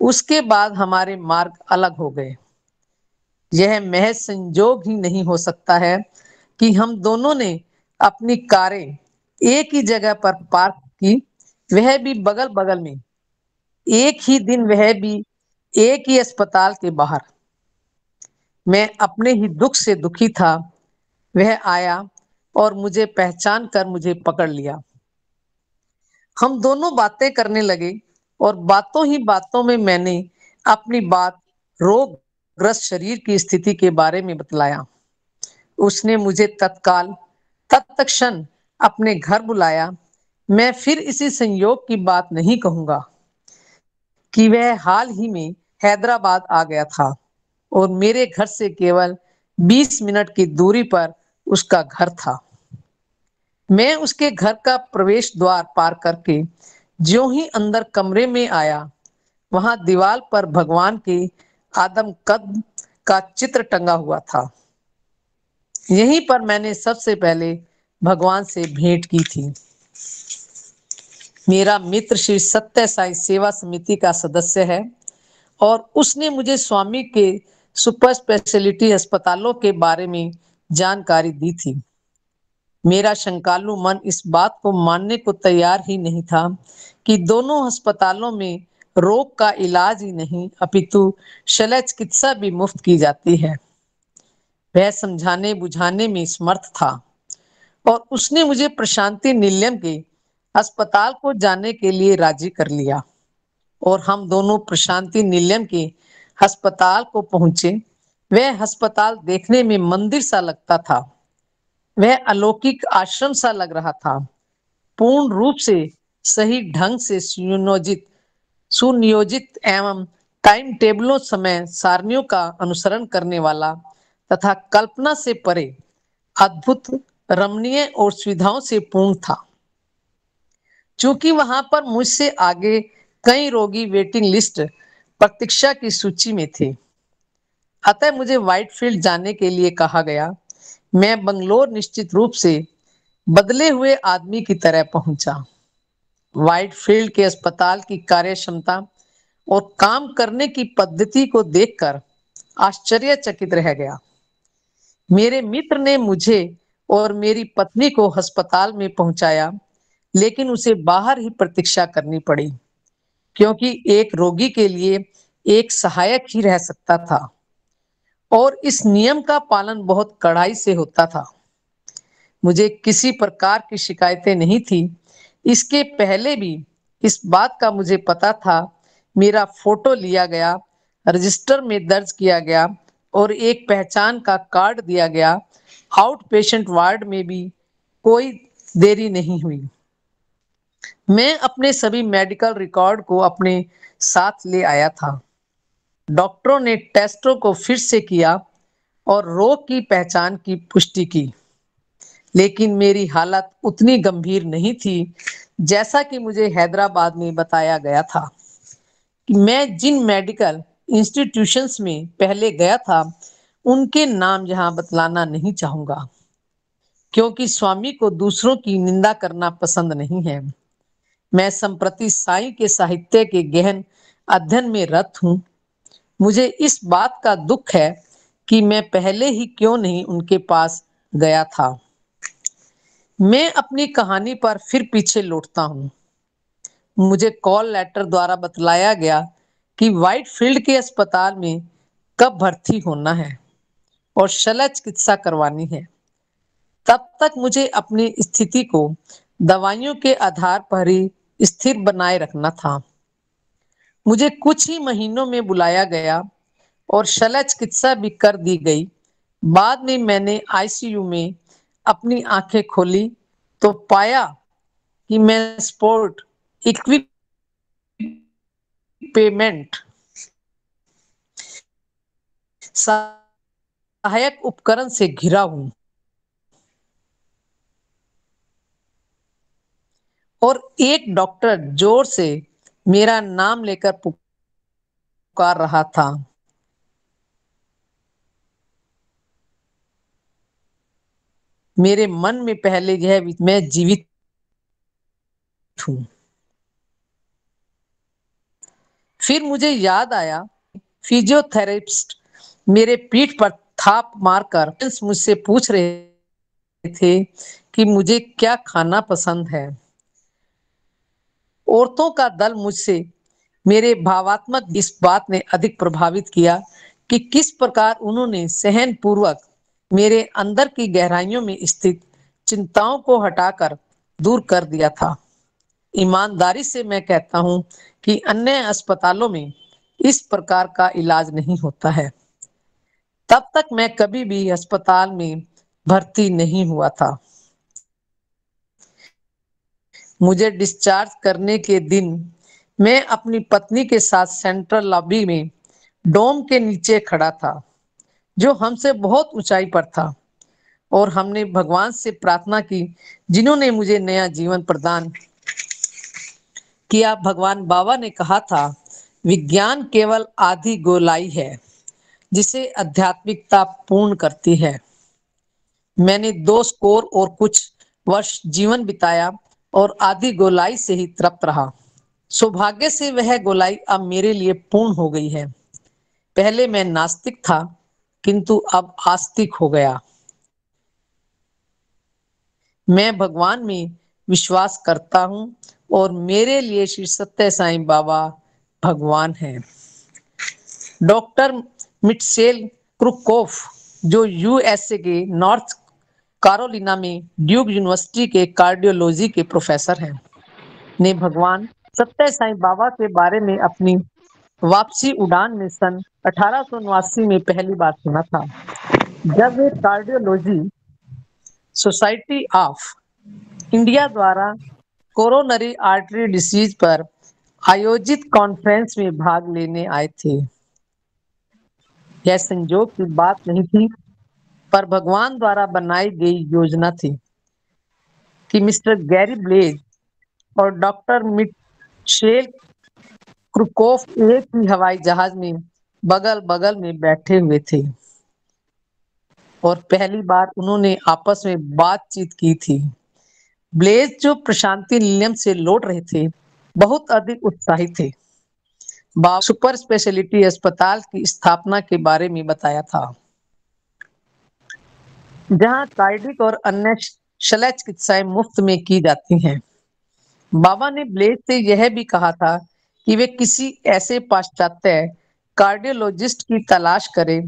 उसके बाद हमारे मार्ग अलग हो गए। यह महज संयोग ही नहीं हो सकता है कि हम दोनों ने अपनी कारें एक ही जगह पर पार्क की, वह भी बगल बगल में। एक ही दिन, वह भी एक ही अस्पताल के बाहर। मैं अपने ही दुख से दुखी था। वह आया और मुझे पहचान कर मुझे पकड़ लिया। हम दोनों बातें करने लगे और बातों ही बातों में मैंने अपनी बात रोगग्रस्त शरीर की स्थिति के बारे में बतलाया। उसने मुझे तत्क्षण अपने घर बुलाया। मैं फिर इसी संयोग की बात नहीं कहूंगा कि वह हाल ही में हैदराबाद आ गया था और मेरे घर से केवल 20 मिनट की दूरी पर उसका घर था। मैं उसके घर का प्रवेश द्वार पार करके ज्यों ही अंदर कमरे में आया, वहां दीवार पर भगवान के आदम कद का चित्र टंगा हुआ था। यहीं पर मैंने सबसे पहले भगवान से भेंट की थी। मेरा मित्र श्री सत्य साई सेवा समिति का सदस्य है और उसने मुझे स्वामी के सुपर स्पेशलिटी अस्पतालों के बारे में जानकारी दी थी। मेरा शंकालु मन इस बात को मानने को तैयार ही नहीं था कि दोनों अस्पतालों में रोग का इलाज ही नहीं अपितु शल्य चिकित्सा भी मुफ्त की जाती है। वह समझाने बुझाने में समर्थ था और उसने मुझे प्रशांति निलयम के अस्पताल को जाने के लिए राजी कर लिया और हम दोनों प्रशांति निलयम के अस्पताल को पहुंचे। वह अस्पताल देखने में मंदिर सा लगता था। वह अलौकिक आश्रम सा लग रहा था। पूर्ण रूप से सही ढंग से सुनियोजित एवं टाइम टेबलों, समय सारणियों का अनुसरण करने वाला तथा कल्पना से परे अद्भुत, रमणीय और सुविधाओं से पूर्ण था। चूंकि वहां पर मुझसे आगे कई रोगी वेटिंग लिस्ट प्रतीक्षा की सूची में थे, अतः मुझे व्हाइटफील्ड जाने के लिए कहा गया। मैं बंगलोर निश्चित रूप से बदले हुए आदमी की तरह पहुंचा। व्हाइटफील्ड के अस्पताल की कार्य क्षमता और काम करने की पद्धति को देखकर आश्चर्यचकित रह गया। मेरे मित्र ने मुझे और मेरी पत्नी को अस्पताल में पहुंचाया, लेकिन उसे बाहर ही प्रतीक्षा करनी पड़ी क्योंकि एक रोगी के लिए एक सहायक ही रह सकता था और इस नियम का पालन बहुत कड़ाई से होता था। मुझे किसी प्रकार की शिकायतें नहीं थी। इसके पहले भी इस बात का मुझे पता था। मेरा फोटो लिया गया, रजिस्टर में दर्ज किया गया और एक पहचान का कार्ड दिया गया। आउट पेशेंट वार्ड में भी कोई देरी नहीं हुई। मैं अपने सभी मेडिकल रिकॉर्ड को अपने साथ ले आया था। डॉक्टरों ने टेस्टों को फिर से किया और रोग की पहचान की पुष्टि की, लेकिन मेरी हालत उतनी गंभीर नहीं थी जैसा कि मुझे हैदराबाद में बताया गया था। कि मैं जिन मेडिकल इंस्टीट्यूशंस में पहले गया था उनके नाम यहाँ बतलाना नहीं चाहूंगा, क्योंकि स्वामी को दूसरों की निंदा करना पसंद नहीं है। मैं संप्रति साईं के साहित्य के गहन अध्ययन में रत हूँ। मुझे इस बात का दुख है कि मैं पहले ही क्यों नहीं उनके पास गया था। मैं अपनी कहानी पर फिर पीछे लौटता हूँ। मुझे कॉल लेटर द्वारा बतलाया गया कि व्हाइटफील्ड के अस्पताल में कब भर्ती होना है और शल्य चिकित्सा करवानी है। तब तक मुझे अपनी स्थिति को दवाइयों के आधार पर ही स्थिर बनाए रखना था। मुझे कुछ ही महीनों में बुलाया गया और शल्य चिकित्सा भी कर दी गई। बाद में मैंने आईसीयू में अपनी आंखें खोली तो पाया कि मैं स्पोर्ट इक्विपमेंट सहायक उपकरण से घिरा हूं और एक डॉक्टर जोर से मेरा नाम लेकर पुकार रहा था। मेरे मन में पहले मैं जीवित हूं। फिर मुझे याद आया, फिजियोथेरेपिस्ट मेरे पीठ पर थाप मारकर मुझसे पूछ रहे थे कि मुझे क्या खाना पसंद है। औरतों का दल मुझसे मेरे भावात्मक इस बात ने अधिक प्रभावित किया कि किस प्रकार उन्होंने सहन पूर्वक मेरे अंदर की गहराइयों में स्थित चिंताओं को हटाकर दूर कर दिया था। ईमानदारी से मैं कहता हूं कि अन्य अस्पतालों में इस प्रकार का इलाज नहीं होता है। तब तक मैं कभी भी अस्पताल में भर्ती नहीं हुआ था। मुझे डिस्चार्ज करने के दिन मैं अपनी पत्नी के साथ सेंट्रल लॉबी में डोम के नीचे खड़ा था, जो हमसे बहुत ऊंचाई पर था, और हमने भगवान से प्रार्थना की जिन्होंने मुझे नया जीवन प्रदान किया। भगवान बाबा ने कहा था, विज्ञान केवल आधी गोलाई है जिसे आध्यात्मिकता पूर्ण करती है। मैंने 2 स्कोर और कुछ वर्ष जीवन बिताया और आधी गोलाई से ही तृप्त रहा। सौभाग्य से वह गोलाई अब मेरे लिए पूर्ण हो गई है। पहले मैं नास्तिक था, किंतु अब आस्तिक हो गया। मैं भगवान में विश्वास करता हूं और मेरे लिए श्री सत्य साईं बाबा भगवान हैं। डॉक्टर मिटसेल क्रुकोफ, जो यूएसए के नॉर्थ कैरोलिना में ड्यूक यूनिवर्सिटी के कार्डियोलॉजी के प्रोफेसर हैं, ने भगवान सत्य साईं बाबा के बारे में अपनी वापसी उड़ान में सन 1889 में पहली बार सुना था, जब वे कार्डियोलॉजी सोसाइटी ऑफ इंडिया द्वारा कोरोनरी आर्टरी डिसीज पर आयोजित कॉन्फ्रेंस में भाग लेने आए थे। यह संयोग की बात नहीं थी, पर भगवान द्वारा बनाई गई योजना थी कि मिस्टर गैरी ब्लेज और डॉक्टर मिशेल क्रुकोफ एक ही हवाई जहाज में बगल बगल में बैठे हुए थे और पहली बार उन्होंने आपस में बातचीत की थी। ब्लेज, जो प्रशांति निलयम से लौट रहे थे, बहुत अधिक उत्साहित थे। बाबा सुपर स्पेशलिटी अस्पताल की स्थापना के बारे में बताया था, जहां कार्डिक और अन्य शल्य चिकित्साएं मुफ्त में की जाती हैं। बाबा ने ब्लेज से यह भी कहा था कि वे किसी ऐसे पाश्चात्य कार्डियोलॉजिस्ट की तलाश करें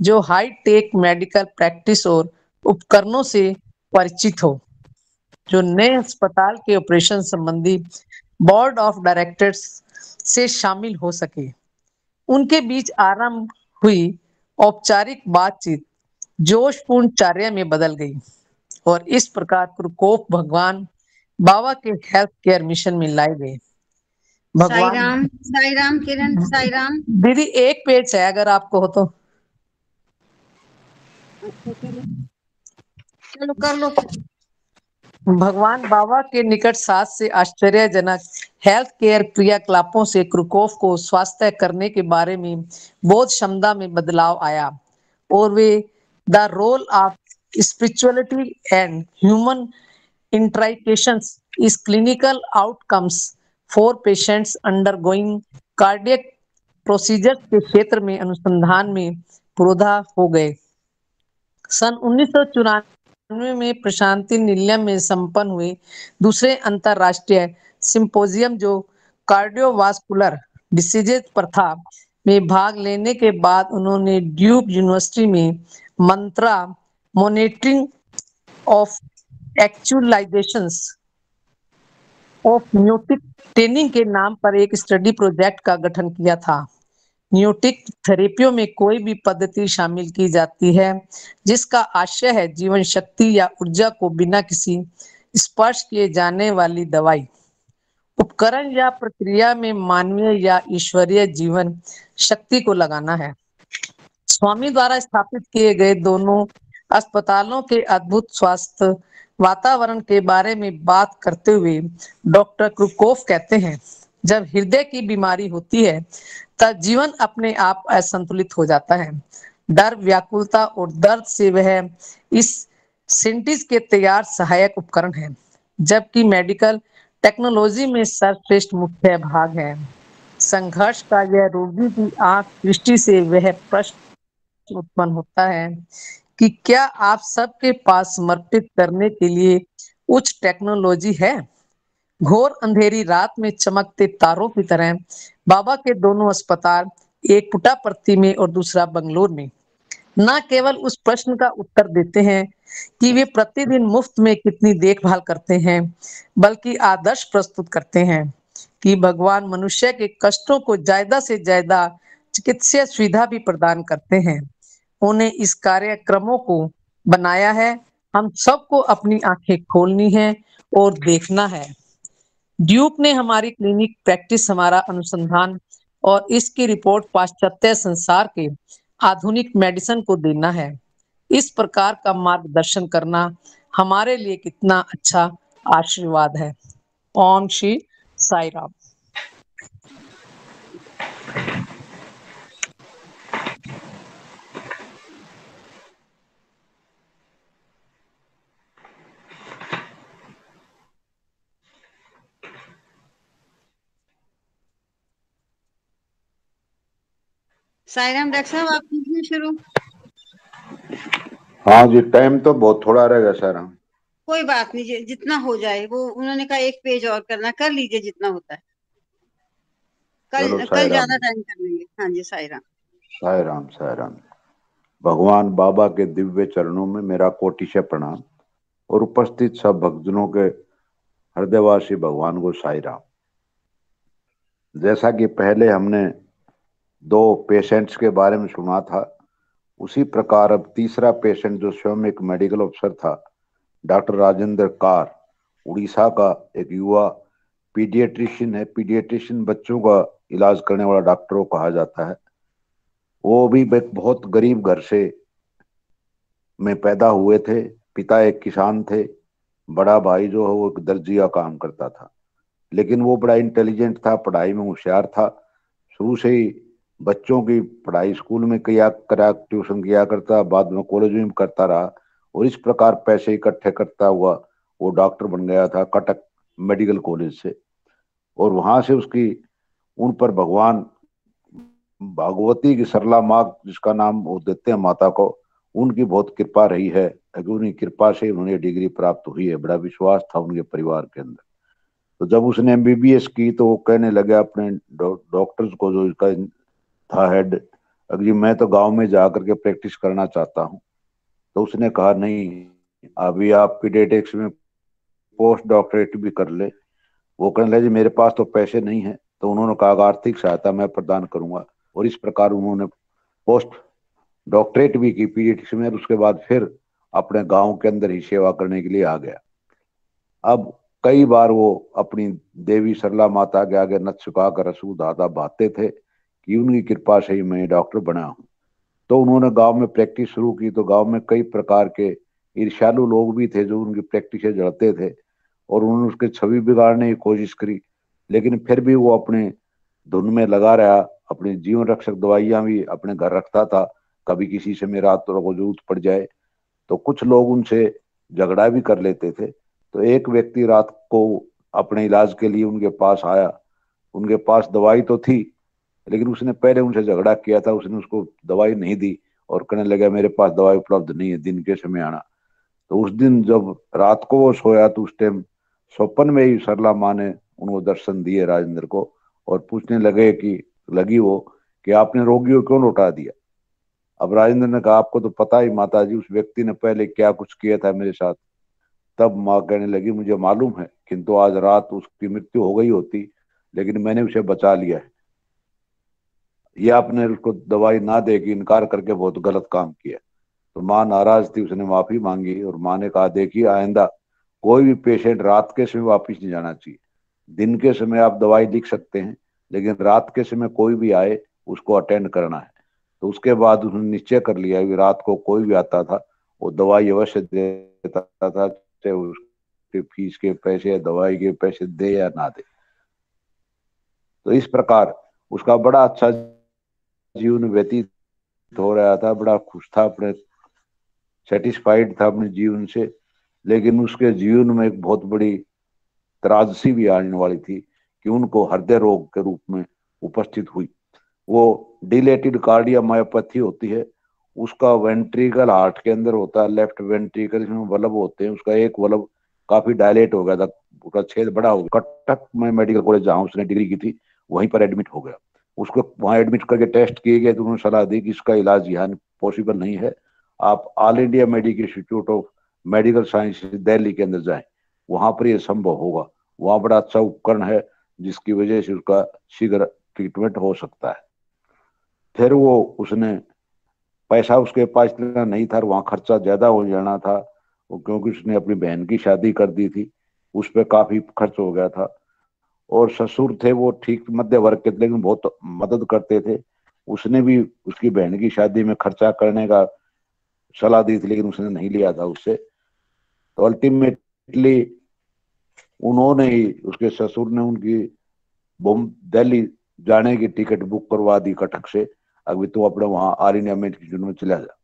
जो हाई टेक मेडिकल प्रैक्टिस और उपकरणों से परिचित हो। जो नए अस्पताल के ऑपरेशन संबंधी बोर्ड ऑफ डायरेक्टर्स से शामिल हो सके। उनके बीच आरंभ हुई औपचारिक बातचीत जोशपूर्ण चर्चा में बदल गई और इस प्रकार कुरकोफ भगवान बाबा के हेल्थ केयर मिशन में लाए गए। भगवान साई राम किरण, साई राम। दीदी एक पेज है अगर आपको हो तो। अच्छा चलो कर लो। भगवान बाबा के निकट साथ से आश्चर्यजनक हेल्थ केयर क्रियाकलापों से क्रुकोफ को स्वास्थ्य करने के बारे में बोध क्षमता में बदलाव आया और वे the role of spirituality and human interactions is clinical outcomes for patients undergoing cardiac procedure के क्षेत्र में अनुसंधान में पुरोधा हो गए। सन 1994 में प्रशांति निलयम में संपन्न हुए दूसरे अंतरराष्ट्रीय सिंपोजियम जो कार्डियोवास्कुलर डिसीजेज पर था में भाग लेने के बाद उन्होंने ड्यूक यूनिवर्सिटी में मंत्रा मॉनिटरिंग ऑफ एक्चुअलाइजेशंस ऑफ न्यूटिक ट्रेनिंग के नाम पर एक स्टडी प्रोजेक्ट का गठन किया था। न्यूटिक थेरेपियों में कोई भी पद्धति शामिल की जाती है जिसका आशय है जीवन शक्ति या ऊर्जा को बिना किसी स्पर्श किए जाने वाली दवाई, उपकरण या प्रक्रिया में मानवीय या ईश्वरीय जीवन शक्ति को लगाना है। स्वामी द्वारा स्थापित किए गए दोनों अस्पतालों के अद्भुत स्वास्थ्य वातावरण के बारे में बात करते हुए डॉक्टर क्रुकोफ कहते हैं, जब हृदय की बीमारी होती है तब जीवन अपने आप असंतुलित हो जाता है। डर, व्याकुलता और दर्द से वह इस सिंटिस के तैयार सहायक उपकरण है, जबकि मेडिकल टेक्नोलॉजी में सर्वश्रेष्ठ मुख्य भाग है। संघर्ष का यह रोगी की आंख दृष्टि से वह प्रश्न उत्पन्न होता है कि क्या आप सबके पास समर्पित करने के लिए उच्च टेक्नोलॉजी है? घोर अंधेरी रात में चमकते तारों की तरह बाबा के दोनों अस्पताल, एक पुट्टापर्थी में और दूसरा बंगलोर में, न केवल उस प्रश्न का उत्तर देते हैं कि वे प्रतिदिन मुफ्त में कितनी देखभाल करते हैं, बल्कि आदर्श प्रस्तुत करते हैं कि भगवान मनुष्य के कष्टों को ज्यादा से ज्यादा चिकित्सीय सुविधा भी प्रदान करते हैं। उन्हें इस कार्यक्रमों को बनाया है, हम सबको अपनी आंखें खोलनी है और देखना है। ड्यूक ने हमारी क्लिनिक प्रैक्टिस, हमारा अनुसंधान और इसकी रिपोर्ट पाश्चात्य संसार के आधुनिक मेडिसिन को देना है। इस प्रकार का मार्गदर्शन करना हमारे लिए कितना अच्छा आशीर्वाद है। ओम श्री साई राम। साई राम डॉक्टर साहब, आप कीजिए शुरू। हाँ जी, टाइम तो बहुत थोड़ा रहेगा सर। हम कोई बात नहीं, जितना हो जाए। वो उन्होंने कहा एक पेज और करना, कर लीजिए जितना होता है। कल ज्यादा टाइम कर लेंगे। हाँ जी, साई राम। साई राम, साई राम। भगवान बाबा के दिव्य चरणों में मेरा कोटिशय प्रणाम और उपस्थित सब भक्तजनों के हृदयवासी भगवान को साई राम। जैसा कि पहले हमने 2 पेशेंट्स के बारे में सुना था, उसी प्रकार अब तीसरा पेशेंट जो स्वयं एक मेडिकल अफसर था, डॉक्टर राजेंद्र कार, उड़ीसा का एक युवा पीडियाट्रिशियन है। पीडियाट्रिशियन बच्चों का इलाज करने वाला डॉक्टर कहा जाता है। वो भी एक बहुत गरीब घर से में पैदा हुए थे। पिता एक किसान थे, बड़ा भाई जो है वो एक दर्जी का काम करता था, लेकिन वो बड़ा इंटेलिजेंट था, पढ़ाई में होशियार था। शुरू से ही बच्चों की पढ़ाई स्कूल में किया करा, ट्यूशन किया करता, बाद में कॉलेज में करता रहा और इस प्रकार पैसे इकट्ठे करता हुआ वो डॉक्टर बन गया था कटक मेडिकल कॉलेज से। और वहां से उसकी उन पर भगवान भागवती की सरला माँ, जिसका नाम वो देते हैं माता को, उनकी बहुत कृपा रही है। उन्हीं कृपा से उन्हें डिग्री प्राप्त हुई है। बड़ा विश्वास था उनके परिवार के अंदर। तो जब उसने MBBS की तो वो कहने लगे अपने डॉक्टर्स को, जो इसका था हेड, अगर मैं तो गांव में जाकर के प्रैक्टिस करना चाहता हूं। तो उसने कहा नहीं, अभी आप पीडियाट्रिक्स में पोस्ट डॉक्टरेट भी कर ले। वो कहने लगे जी मेरे पास तो पैसे नहीं है। तो उन्होंने कहा आर्थिक सहायता मैं प्रदान करूंगा, और इस प्रकार उन्होंने पोस्ट डॉक्टरेट भी की पीडियाट्रिक्स में। उसके बाद फिर अपने गांव के अंदर ही सेवा करने के लिए आ गया। अब कई बार वो अपनी देवी सरला माता के आगे नत झुकाकर आंसू दादा बहाते थे कि उनकी कृपा से ही मैं डॉक्टर बना हूं। तो उन्होंने गांव में प्रैक्टिस शुरू की, तो गांव में कई प्रकार के ईर्ष्यालु लोग भी थे जो उनकी प्रैक्टिस से जड़ते थे, और उन्होंने उसकी छवि बिगाड़ने की कोशिश करी। लेकिन फिर भी वो अपने धुन में लगा रहा। अपनी जीवन रक्षक दवाइयां भी अपने घर रखता था, कभी किसी से मेरा को जरूरत पड़ जाए तो। कुछ लोग उनसे झगड़ा भी कर लेते थे। तो एक व्यक्ति रात को अपने इलाज के लिए उनके पास आया। उनके पास दवाई तो थी, लेकिन उसने पहले उनसे झगड़ा किया था, उसने उसको दवाई नहीं दी और कहने लगा मेरे पास दवाई उपलब्ध नहीं है, दिन के समय आना। तो उस दिन जब रात को वो सोया तो उस टाइम स्वप्न में ही सरला माँ ने उनको दर्शन दिए राजेंद्र को, और पूछने लगी वो कि आपने रोगियों क्यों लौटा दिया। अब राजेंद्र ने कहा आपको तो पता ही माता जी उस व्यक्ति ने पहले क्या कुछ किया था मेरे साथ। तब माँ कहने लगी मुझे मालूम है, किंतु आज रात उसकी मृत्यु हो गई होती, लेकिन मैंने उसे बचा लिया है। यह आपने उसको दवाई ना दे के इनकार करके बहुत गलत काम किया। तो माँ नाराज थी, उसने माफी मांगी, और माँ ने कहा देखिए आइंदा कोई भी पेशेंट रात के समय वापिस नहीं जाना चाहिए। दिन के समय आप दवाई लिख सकते हैं, लेकिन रात के समय कोई भी आए उसको अटेंड करना है। तो उसके बाद उन्होंने निश्चय कर लिया कि रात को कोई भी आता था वो दवाई अवश्य देता था, चाहे उसके फीस के पैसे या दवाई के पैसे दे या ना दे। तो इस प्रकार उसका बड़ा अच्छा जीवन व्यतीत हो रहा था, बड़ा खुश था, अपने सेटिस्फाइड था अपने जीवन से। लेकिन उसके जीवन में एक बहुत बड़ी त्रासदी भी आने वाली थी कि उनको हृदय रोग के रूप में उपस्थित हुई। वो डिलेटेड कार्डियोमायोपैथी होती है, उसका वेंट्रिकल हार्ट के अंदर होता है, लेफ्ट वेंट्रिकल में वल्ब होते हैं, उसका एक वल्ब काफी डायलेट हो गया था, उसका छेद बड़ा हो गया। कटक में मेडिकल कॉलेज जहां उसने डिग्री की थी वहीं पर एडमिट हो गया। उसको वहां एडमिट करके टेस्ट किए गए तो उन्होंने सलाह दी कि इसका इलाज यहाँ पॉसिबल नहीं है, आप all India medical institute of medical science Delhi के अंदर जाएं, वहां पर यह संभव होगा, वहां बड़ा अच्छा उपकरण है जिसकी वजह से उसका शीघ्र ट्रीटमेंट हो सकता है। फिर वो उसने पैसा उसके पास इतना नहीं था, वहां खर्चा ज्यादा हो जाना था, क्योंकि उसने अपनी बहन की शादी कर दी थी, उस पर काफी खर्च हो गया था। और ससुर थे वो ठीक मध्य वर्ग के, लेकिन बहुत मदद करते थे। उसने भी उसकी बहन की शादी में खर्चा करने का सलाह दी थी, लेकिन उसने नहीं लिया था उससे। तो अल्टीमेटली उन्होंने ही, उसके ससुर ने उनकी दिल्ली जाने की टिकट बुक करवा दी कटक से, अभी तो अपने वहां ऑल इंडिया मेडिकल में चला जा।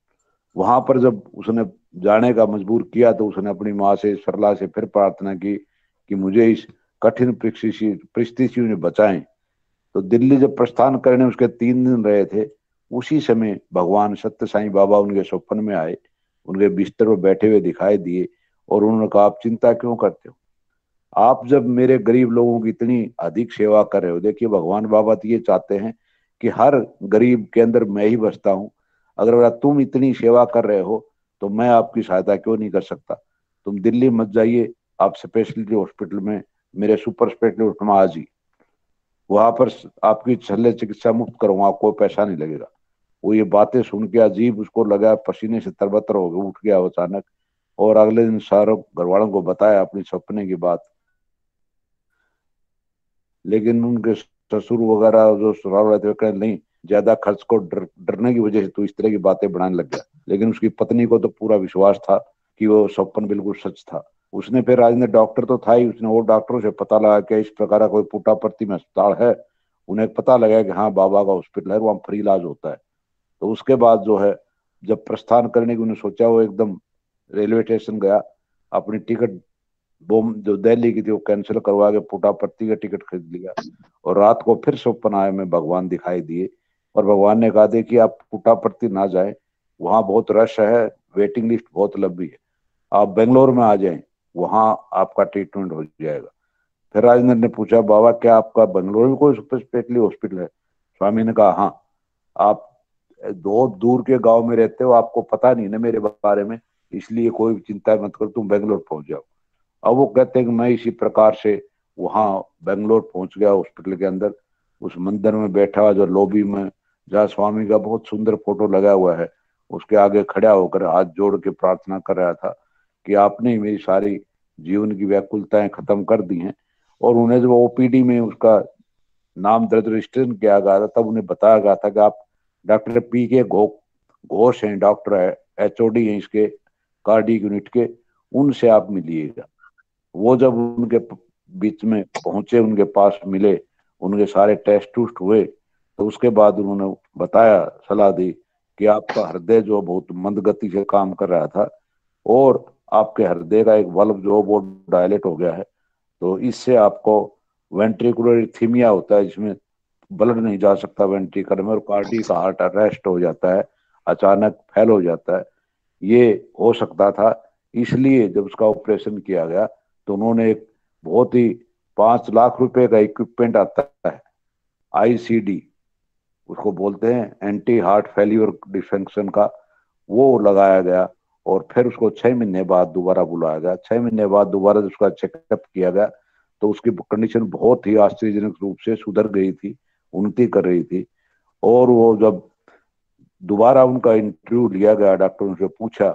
वहां पर जब उसने जाने का मजबूर किया तो उसने अपनी माँ से सरला से फिर प्रार्थना की कि मुझे इस कठिन परिस्थिति में बचाएं। तो दिल्ली जब प्रस्थान करने उसके 3 दिन रहे थे, उसी समय भगवान सत्य साईं बाबा उनके स्वप्न में आए, उनके बिस्तर पर बैठे हुए दिखाई दिए, और उन्होंने कहा आप चिंता क्यों करते हो, आप जब मेरे गरीब लोगों की इतनी अधिक सेवा कर रहे हो। देखिए भगवान बाबा तो ये चाहते हैं कि हर गरीब के अंदर मैं ही बसता हूँ, अगर तुम इतनी सेवा कर रहे हो तो मैं आपकी सहायता क्यों नहीं कर सकता। तुम दिल्ली मत जाइए, आप स्पेशलिटी हॉस्पिटल में, मेरे सुपर स्पेशलिटी हॉस्पिटल में आ जाइए, वहां पर आपकी शल्य चिकित्सा मुफ्त करूंगा, कोई पैसा नहीं लगेगा। वो ये बातें सुन के अजीब उसको लगा, पसीने से तरबतर हो गया, उठ गया अचानक, और अगले दिन सारों घर वालों को बताया अपनी सपने की बात। लेकिन उनके ससुर वगैरह जो सुराव रहे थे कहने नहीं, ज्यादा खर्च को डरने की वजह से तो इस तरह की बातें बनाने लग गया। लेकिन उसकी पत्नी को तो पूरा विश्वास था कि वो स्वप्न बिल्कुल सच था। उसने फिर राजेंद्र डॉक्टर तो था ही, उसने और डॉक्टरों से पता लगा कि इस प्रकार का कोई पुट्टापर्थी में अस्पताल है। उन्हें पता लगा कि हाँ बाबा का हॉस्पिटल है, वहां फ्री इलाज होता है। तो उसके बाद जो है जब प्रस्थान करने की उन्हें सोचा, वो एकदम रेलवे स्टेशन गया, अपनी टिकट जो दिल्ली की थी वो कैंसिल करवा के पुट्टापर्थी का टिकट खरीद लिया, और रात को फिर स्वप्न आए में भगवान दिखाई दिए, और भगवान ने कहा देखिए आप पुट्टापर्थी ना जाए, वहां बहुत रश है, वेटिंग लिस्ट बहुत लंबी है, आप बेंगलोर में आ जाएं, वहां आपका ट्रीटमेंट हो जाएगा। फिर राजेंद्र ने पूछा बाबा क्या आपका बेंगलोर में कोई सुपर स्पेशलिटी हॉस्पिटल है। स्वामी ने कहा हाँ, आप दो दूर के गांव में रहते हो, आपको पता नहीं ना मेरे बारे में, इसलिए कोई चिंता मत करो, तुम बेंगलोर पहुंच जाओ। अब वो कहते हैं कि मैं इसी प्रकार से वहां बेंगलोर पहुंच गया, हॉस्पिटल के अंदर उस मंदिर में बैठा हुआ जो लॉबी में, जहाँ स्वामी का बहुत सुंदर फोटो लगा हुआ है, उसके आगे खड़ा होकर हाथ जोड़ के प्रार्थना कर रहा था कि आपने ही मेरी सारी जीवन की व्याकुलताएं खत्म कर दी हैं। और उन्हें जब ओपीडी में उसका नाम दर्ज रजिस्ट्रेशन किया गया था, तब उन्हें बताया गया था कि आप डॉक्टर PK घोष हैं, डॉक्टर है, HOD हैं इसके कार्डियक यूनिट के, उनसे आप मिलिएगा। वो जब उनके बीच में पहुंचे, उनके पास मिले, उनके सारे टेस्ट टूस्ट हुए, तो उसके बाद उन्होंने बताया, सलाह दी कि आपका हृदय जो बहुत मंद गति से काम कर रहा था और आपके हृदय का एक वाल्व जो वो डायलेट हो गया है, तो इससे आपको वेंट्रिकुलर इथीमिया होता है, जिसमें ब्लड नहीं जा सकता वेंट्रिकल में, और कार्डियक हार्ट अरेस्ट हो जाता है, अचानक फेल हो जाता है, ये हो सकता था। इसलिए जब उसका ऑपरेशन किया गया तो उन्होंने एक बहुत ही 5 लाख रुपए का इक्विपमेंट आता है, ICD उसको बोलते हैं, एंटी हार्ट फेल्यूर डिफेंक्शन का, वो लगाया गया। और फिर उसको 6 महीने बाद दोबारा बुलाया गया। 6 महीने बाद दोबारा जब उसका चेकअप किया गया तो उसकी कंडीशन बहुत ही आश्चर्यजनक रूप से सुधर गई थी, उन्नति कर रही थी। और वो जब दोबारा उनका इंटरव्यू लिया गया, डॉक्टर से पूछा,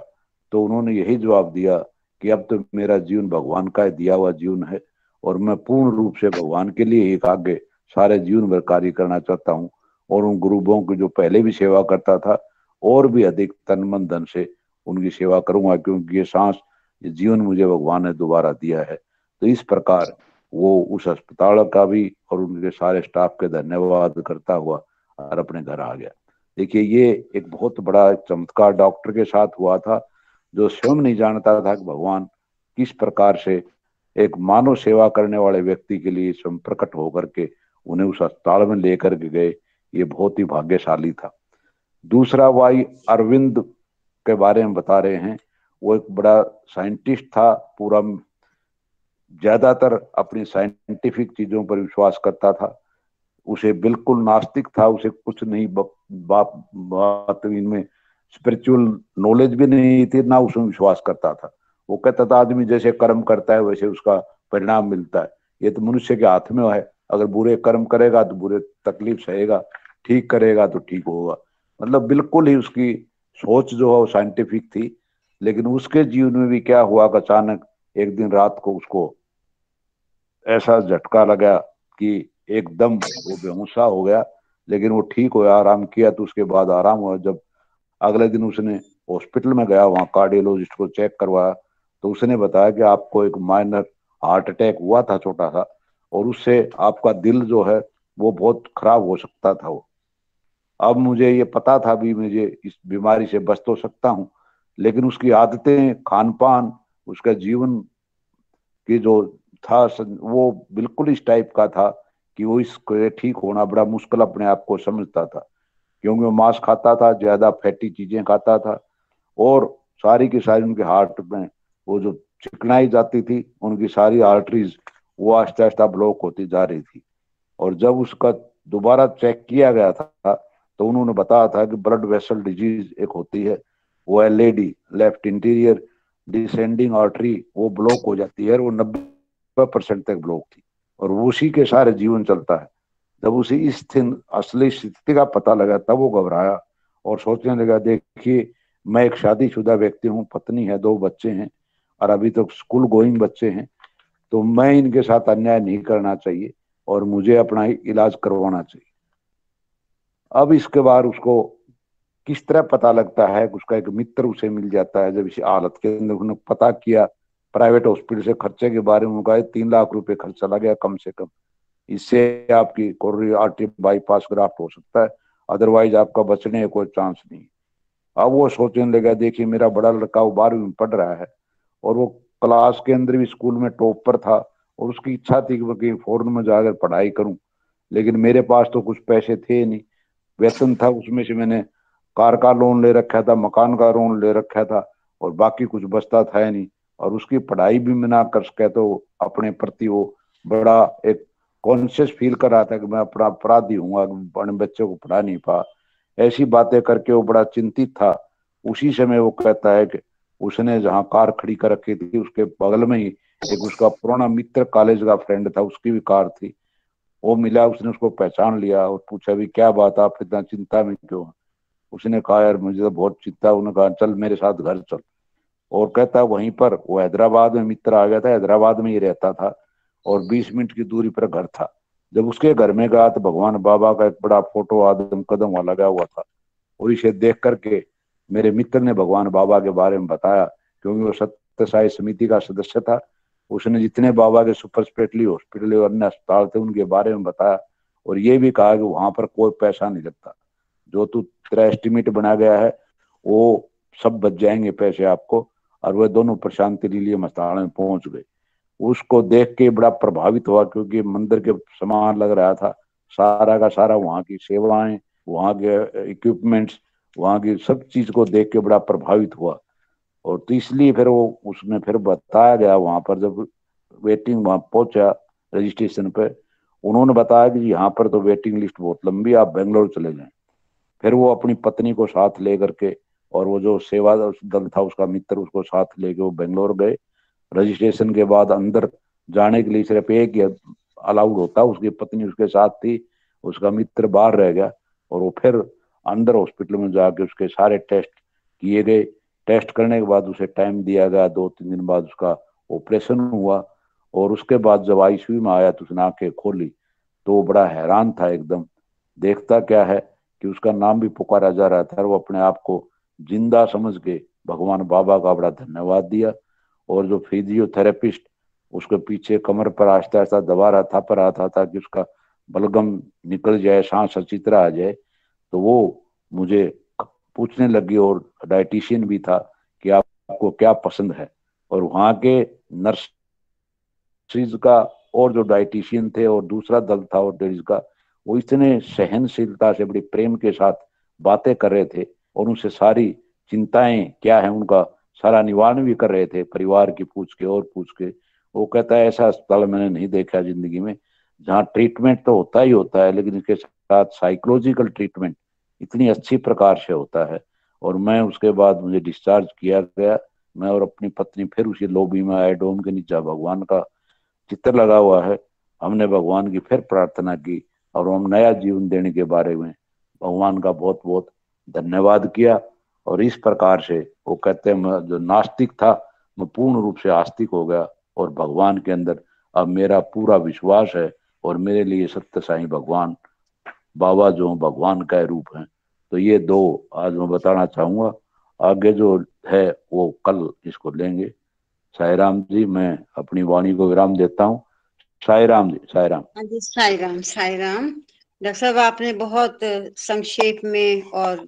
तो उन्होंने यही जवाब दिया कि अब तो मेरा जीवन भगवान का दिया हुआ जीवन है और मैं पूर्ण रूप से भगवान के लिए एक आगे सारे जीवन भर कार्य करना चाहता हूँ, और उन गुरुओं की जो पहले भी सेवा करता था और भी अधिक तन मन धन से उनकी सेवा करूंगा, क्योंकि ये सांस, ये जीवन मुझे भगवान ने दोबारा दिया है। तो इस प्रकार वो उस अस्पताल का भी और उनके सारे स्टाफ के धन्यवाद करता हुआ और अपने घर आ गया। देखिए, ये एक बहुत बड़ा चमत्कार डॉक्टर के साथ हुआ था, जो स्वयं नहीं जानता था कि भगवान किस प्रकार से एक मानव सेवा करने वाले व्यक्ति के लिए स्वयं प्रकट होकर के उन्हें उस अस्पताल में लेकर के गए। ये बहुत ही भाग्यशाली था। दूसरा भाई अरविंद के बारे में बता रहे हैं। वो एक बड़ा साइंटिस्ट था, पूरा ज्यादातर अपनी साइंटिफिक चीजों पर विश्वास करता था, उसे बिल्कुल नास्तिक था, उसे कुछ नहीं बात इनमें स्पिरिचुअल नॉलेज भी नहीं थी, ना उसमें विश्वास करता था। वो कहता था आदमी जैसे कर्म करता है वैसे उसका परिणाम मिलता है, ये तो मनुष्य के हाथ में है, अगर बुरे कर्म करेगा तो बुरे तकलीफ सहेगा, ठीक करेगा तो ठीक होगा। मतलब बिल्कुल ही उसकी सोच जो है वो साइंटिफिक थी। लेकिन उसके जीवन में भी क्या हुआ कि अचानक एक दिन रात को उसको ऐसा झटका लगा कि एकदम वो बेहोशा हो गया। लेकिन वो ठीक हुआ, आराम किया, तो उसके बाद आराम हुआ। जब अगले दिन उसने हॉस्पिटल में गया, वहां कार्डियोलॉजिस्ट को चेक करवाया, तो उसने बताया कि आपको एक माइनर हार्ट अटैक हुआ था, छोटा सा, और उससे आपका दिल जो है वो बहुत खराब हो सकता था। वो अब मुझे ये पता था भी मुझे इस बीमारी से बच तो सकता हूँ, लेकिन उसकी आदतें, खान पान, उसका जीवन की जो था वो बिल्कुल इस टाइप का था कि वो इसके ठीक होना बड़ा मुश्किल अपने आप को समझता था, क्योंकि वो मांस खाता था, ज्यादा फैटी चीजें खाता था, और सारी की सारी उनके हार्ट में वो जो चिकनाई जाती थी, उनकी सारी आर्टरीज वो आहिस्ता आहिस्ता ब्लॉक होती जा रही थी। और जब उसका दोबारा चेक किया गया था तो उन्होंने बताया था कि ब्लड वेसल डिजीज एक होती है, वो LAD, left interior descending artery, वो ब्लॉक हो जाती है, और वो 90% तक ब्लॉक थी, और वो उसी के सारे जीवन चलता है। जब उसे इस असली स्थिति का पता लगा तब वो घबराया और सोचने लगा, देखिए मैं एक शादीशुदा व्यक्ति हूँ, पत्नी है, 2 बच्चे हैं, और अभी तक स्कूल गोइंग बच्चे हैं, तो मैं इनके साथ अन्याय नहीं करना चाहिए और मुझे अपना इलाज करवाना चाहिए। अब इसके बाद उसको किस तरह पता लगता है कि उसका एक मित्र उसे मिल जाता है। जब इस हालत के अंदर उन्होंने पता किया प्राइवेट हॉस्पिटल से खर्चे के बारे में, उनका 3 लाख रुपए खर्चा लगा कम से कम, इससे आपकी कोरोनरी आर्टरी बाईपास ग्राफ्ट हो सकता है, अदरवाइज आपका बचने का कोई चांस नहीं। अब वो सोचने लगा, देखिए मेरा बड़ा लड़का वो 12वीं में पढ़ रहा है और वो क्लास के अंदर भी स्कूल में टॉप पर था, और उसकी इच्छा थी कि मैं फॉरेन में जाकर पढ़ाई करूं, लेकिन मेरे पास तो कुछ पैसे थे नहीं। वेतन था उसमें से मैंने कार का लोन ले रखा था, मकान का लोन ले रखा था, और बाकी कुछ बचता था नहीं, और उसकी पढ़ाई भी मैं ना कर सके, तो अपने प्रति वो बड़ा एक कॉन्शियस फील कर रहा था कि मैं अपना अपराधी हूँ, अपने बच्चे को पढ़ा नहीं पा। ऐसी बातें करके वो बड़ा चिंतित था। उसी समय वो कहता है कि उसने जहाँ कार खड़ी कर रखी थी उसके बगल में ही एक उसका पुराना मित्र कॉलेज का फ्रेंड था, उसकी भी कार थी। वो मिला, उसने उसको पहचान लिया और पूछा भी क्या बात, आप इतना चिंता में क्यों हैं? उसने कहा यार मुझे तो बहुत चिंता। उन्होंने कहा चल मेरे साथ घर चल। और कहता वहीं पर वो हैदराबाद में मित्र आ गया था, हैदराबाद में ही रहता था और 20 मिनट की दूरी पर घर था। जब उसके घर में गया तो भगवान बाबा का एक बड़ा फोटो आदम कदम वहां लगा हुआ था। और इसे देख करके मेरे मित्र ने भगवान बाबा के बारे में बताया, क्योंकि वो सत्य साई समिति का सदस्य था। उसने जितने बाबा के सुपर स्पेशलिटी हॉस्पिटल और अन्य अस्पताल थे उनके बारे में बताया, और ये भी कहा कि वहां पर कोई पैसा नहीं लगता, जो तू तेरा एस्टिमेट बना गया है वो सब बच जाएंगे पैसे आपको। और वह दोनों प्रशांति के लिए मस्ताना में पहुंच गए। उसको देख के बड़ा प्रभावित हुआ, क्योंकि मंदिर के समान लग रहा था सारा का सारा। वहां की सेवाएं, वहां के इक्विपमेंट्स, वहां की सब चीज को देख के बड़ा प्रभावित हुआ। और तो इसलिए फिर वो उसमें फिर बताया गया, वहां पर जब वेटिंग वहां पहुंचा रजिस्ट्रेशन पे, उन्होंने बताया कि यहाँ पर तो वेटिंग लिस्ट बहुत लंबी, आप बेंगलोर चले जाएं। फिर वो अपनी पत्नी को साथ लेकर के, और वो जो सेवा दल था उसका मित्र, उसको साथ लेके वो बेंगलोर गए। रजिस्ट्रेशन के बाद अंदर जाने के लिए सिर्फ एक ही अलाउड होता, उसकी पत्नी उसके साथ थी, उसका मित्र बाहर रह गया। और वो फिर अंदर हॉस्पिटल में जाके उसके सारे टेस्ट किए गए। टेस्ट करने के बाद उसे टाइम दिया गया, 2-3 दिन बाद उसका ऑपरेशन हुआ। और उसके बाद जब आईसीयू में आया तो उसने आंखें खोली तो वो बड़ा हैरान था एकदम। देखता क्या है कि उसका नाम भी पुकारा जा रहा था, और वो अपने आप को जिंदा समझ के भगवान बाबा का बड़ा धन्यवाद दिया। और जो फिजियोथेरेपिस्ट उसके पीछे कमर पर आहिस्ता आहिस्ता दबा रहा था, पर आता था कि उसका बलगम निकल जाए, सांस अच्छी तरह आ जाए, तो वो मुझे पूछने लगी, और डाइटिशियन भी था कि आपको क्या पसंद है। और वहाँ के नर्सिस का और जो डाइटिशियन थे और दूसरा दल था और लेडीज का, वो इतने सहनशीलता से बड़ी प्रेम के साथ बातें कर रहे थे, और उनसे सारी चिंताएं क्या है उनका सारा निवारण भी कर रहे थे, परिवार की पूछ के और पूछ के। वो कहता है ऐसा अस्पताल मैंने नहीं देखा जिंदगी में, जहाँ ट्रीटमेंट तो होता ही होता है, लेकिन इसके साथ साइकोलॉजिकल ट्रीटमेंट इतनी अच्छी प्रकार से होता है। और मैं उसके बाद मुझे डिस्चार्ज किया गया। मैं और अपनी पत्नी फिर उसी लॉबी में आए, डोम के नीचे भगवान का चित्र लगा हुआ है। हमने भगवान की फिर प्रार्थना की, और हम नया जीवन देने के बारे में भगवान का बहुत बहुत धन्यवाद किया। और इस प्रकार से वो कहते हैं मैं जो नास्तिक था मैं पूर्ण रूप से आस्तिक हो गया, और भगवान के अंदर अब मेरा पूरा विश्वास है। और मेरे लिए सत्य साईं भगवान बाबा जो भगवान का रूप है। तो ये दो आज मैं बताना चाहूंगा। आगे जो है वो कल इसको लेंगे। साई राम जी, मैं अपनी वाणी को विराम देता हूँ। साई राम जी, साई राम। हाँ जी, साई राम, साई राम। डॉक्टर साहब आपने बहुत संक्षेप में और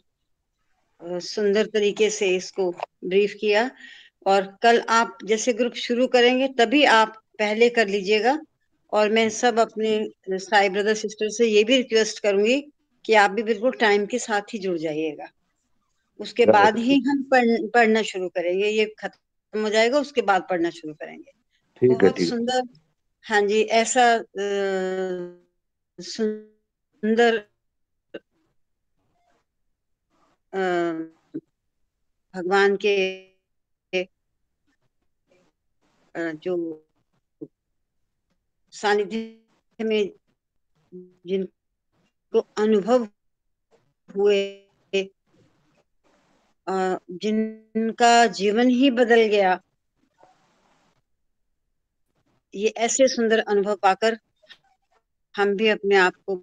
सुंदर तरीके से इसको ब्रीफ किया। और कल आप जैसे ग्रुप शुरू करेंगे तभी आप पहले कर लीजिएगा। और मैं सब अपने साई ब्रदर सिस्टर से ये भी रिक्वेस्ट करूंगी कि आप भी बिल्कुल टाइम के साथ ही जुड़ जाइएगा। उसके बाद ही हम पढ़ना शुरू करेंगे, ये खत्म हो जाएगा उसके बाद पढ़ना शुरू करेंगे। ठीक है, बहुत ठीक सुंदर। हाँ जी, ऐसा सुंदर भगवान के जो सानिध्य में जिनको अनुभव हुए, जिनका जीवन ही बदल गया, ये ऐसे सुंदर अनुभव पाकर हम भी अपने आप को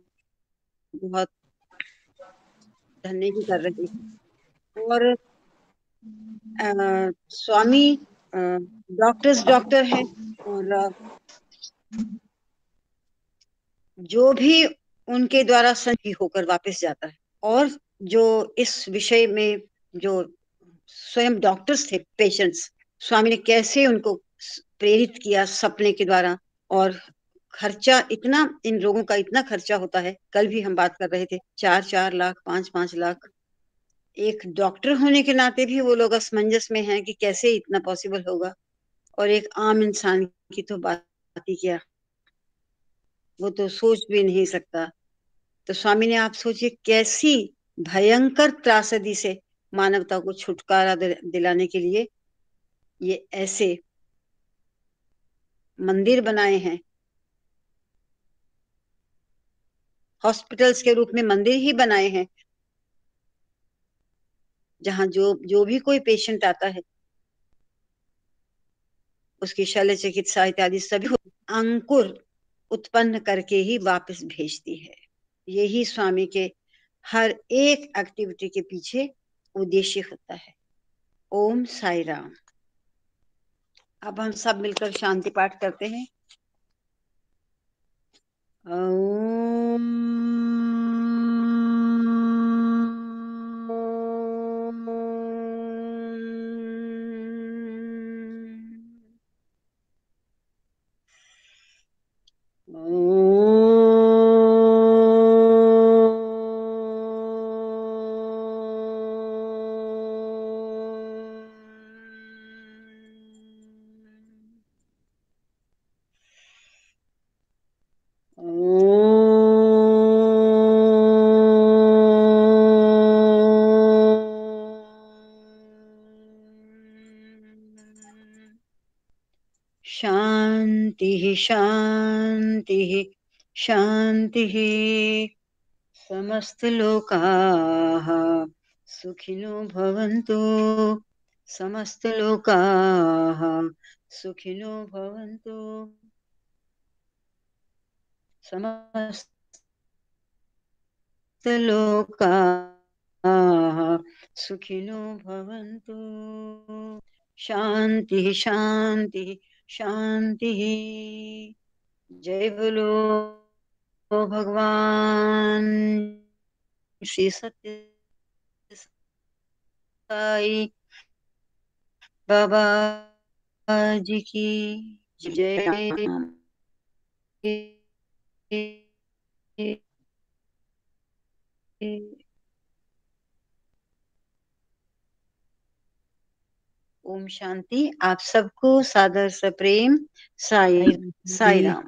बहुत धन्य ही कर रहे हैं। और स्वामी डॉक्टर हैं, और जो भी उनके द्वारा सही होकर वापस जाता है। और जो इस विषय में जो स्वयं डॉक्टर्स थे, पेशेंट्स, स्वामी ने कैसे उनको प्रेरित किया सपने के द्वारा। और खर्चा इतना, इन लोगों का इतना खर्चा होता है, कल भी हम बात कर रहे थे, 4-4 लाख, 5-5 लाख। एक डॉक्टर होने के नाते भी वो लोग असमंजस में हैं कि कैसे इतना पॉसिबल होगा। और एक आम इंसान की तो बात ही क्या, वो तो सोच भी नहीं सकता। तो स्वामी ने, आप सोचिए कैसी भयंकर त्रासदी से मानवता को छुटकारा दिलाने के लिए ये ऐसे मंदिर बनाए हैं, हॉस्पिटल्स के रूप में मंदिर ही बनाए हैं, जहाँ जो भी कोई पेशेंट आता है उसकी शल्य चिकित्सा इत्यादि सभी अंकुर उत्पन्न करके ही वापस भेजती है। यही स्वामी के हर एक एक्टिविटी के पीछे उद्देश्य होता है। ओम साई राम। अब हम सब मिलकर शांति पाठ करते हैं। ओम शांति शांति शांति। समस्त लोकाः सुखिनो भवन्तु, समस्त लोकाः सुखिनो भवन्तु, समस्त लोकाः सुखिनो भवन्तु। शांति शांति शांति। जय बोलो भगवान श्री सत्य साई बाबा जी की जय। ओम शांति। आप सबको सादर सप्रेम साई साई राम।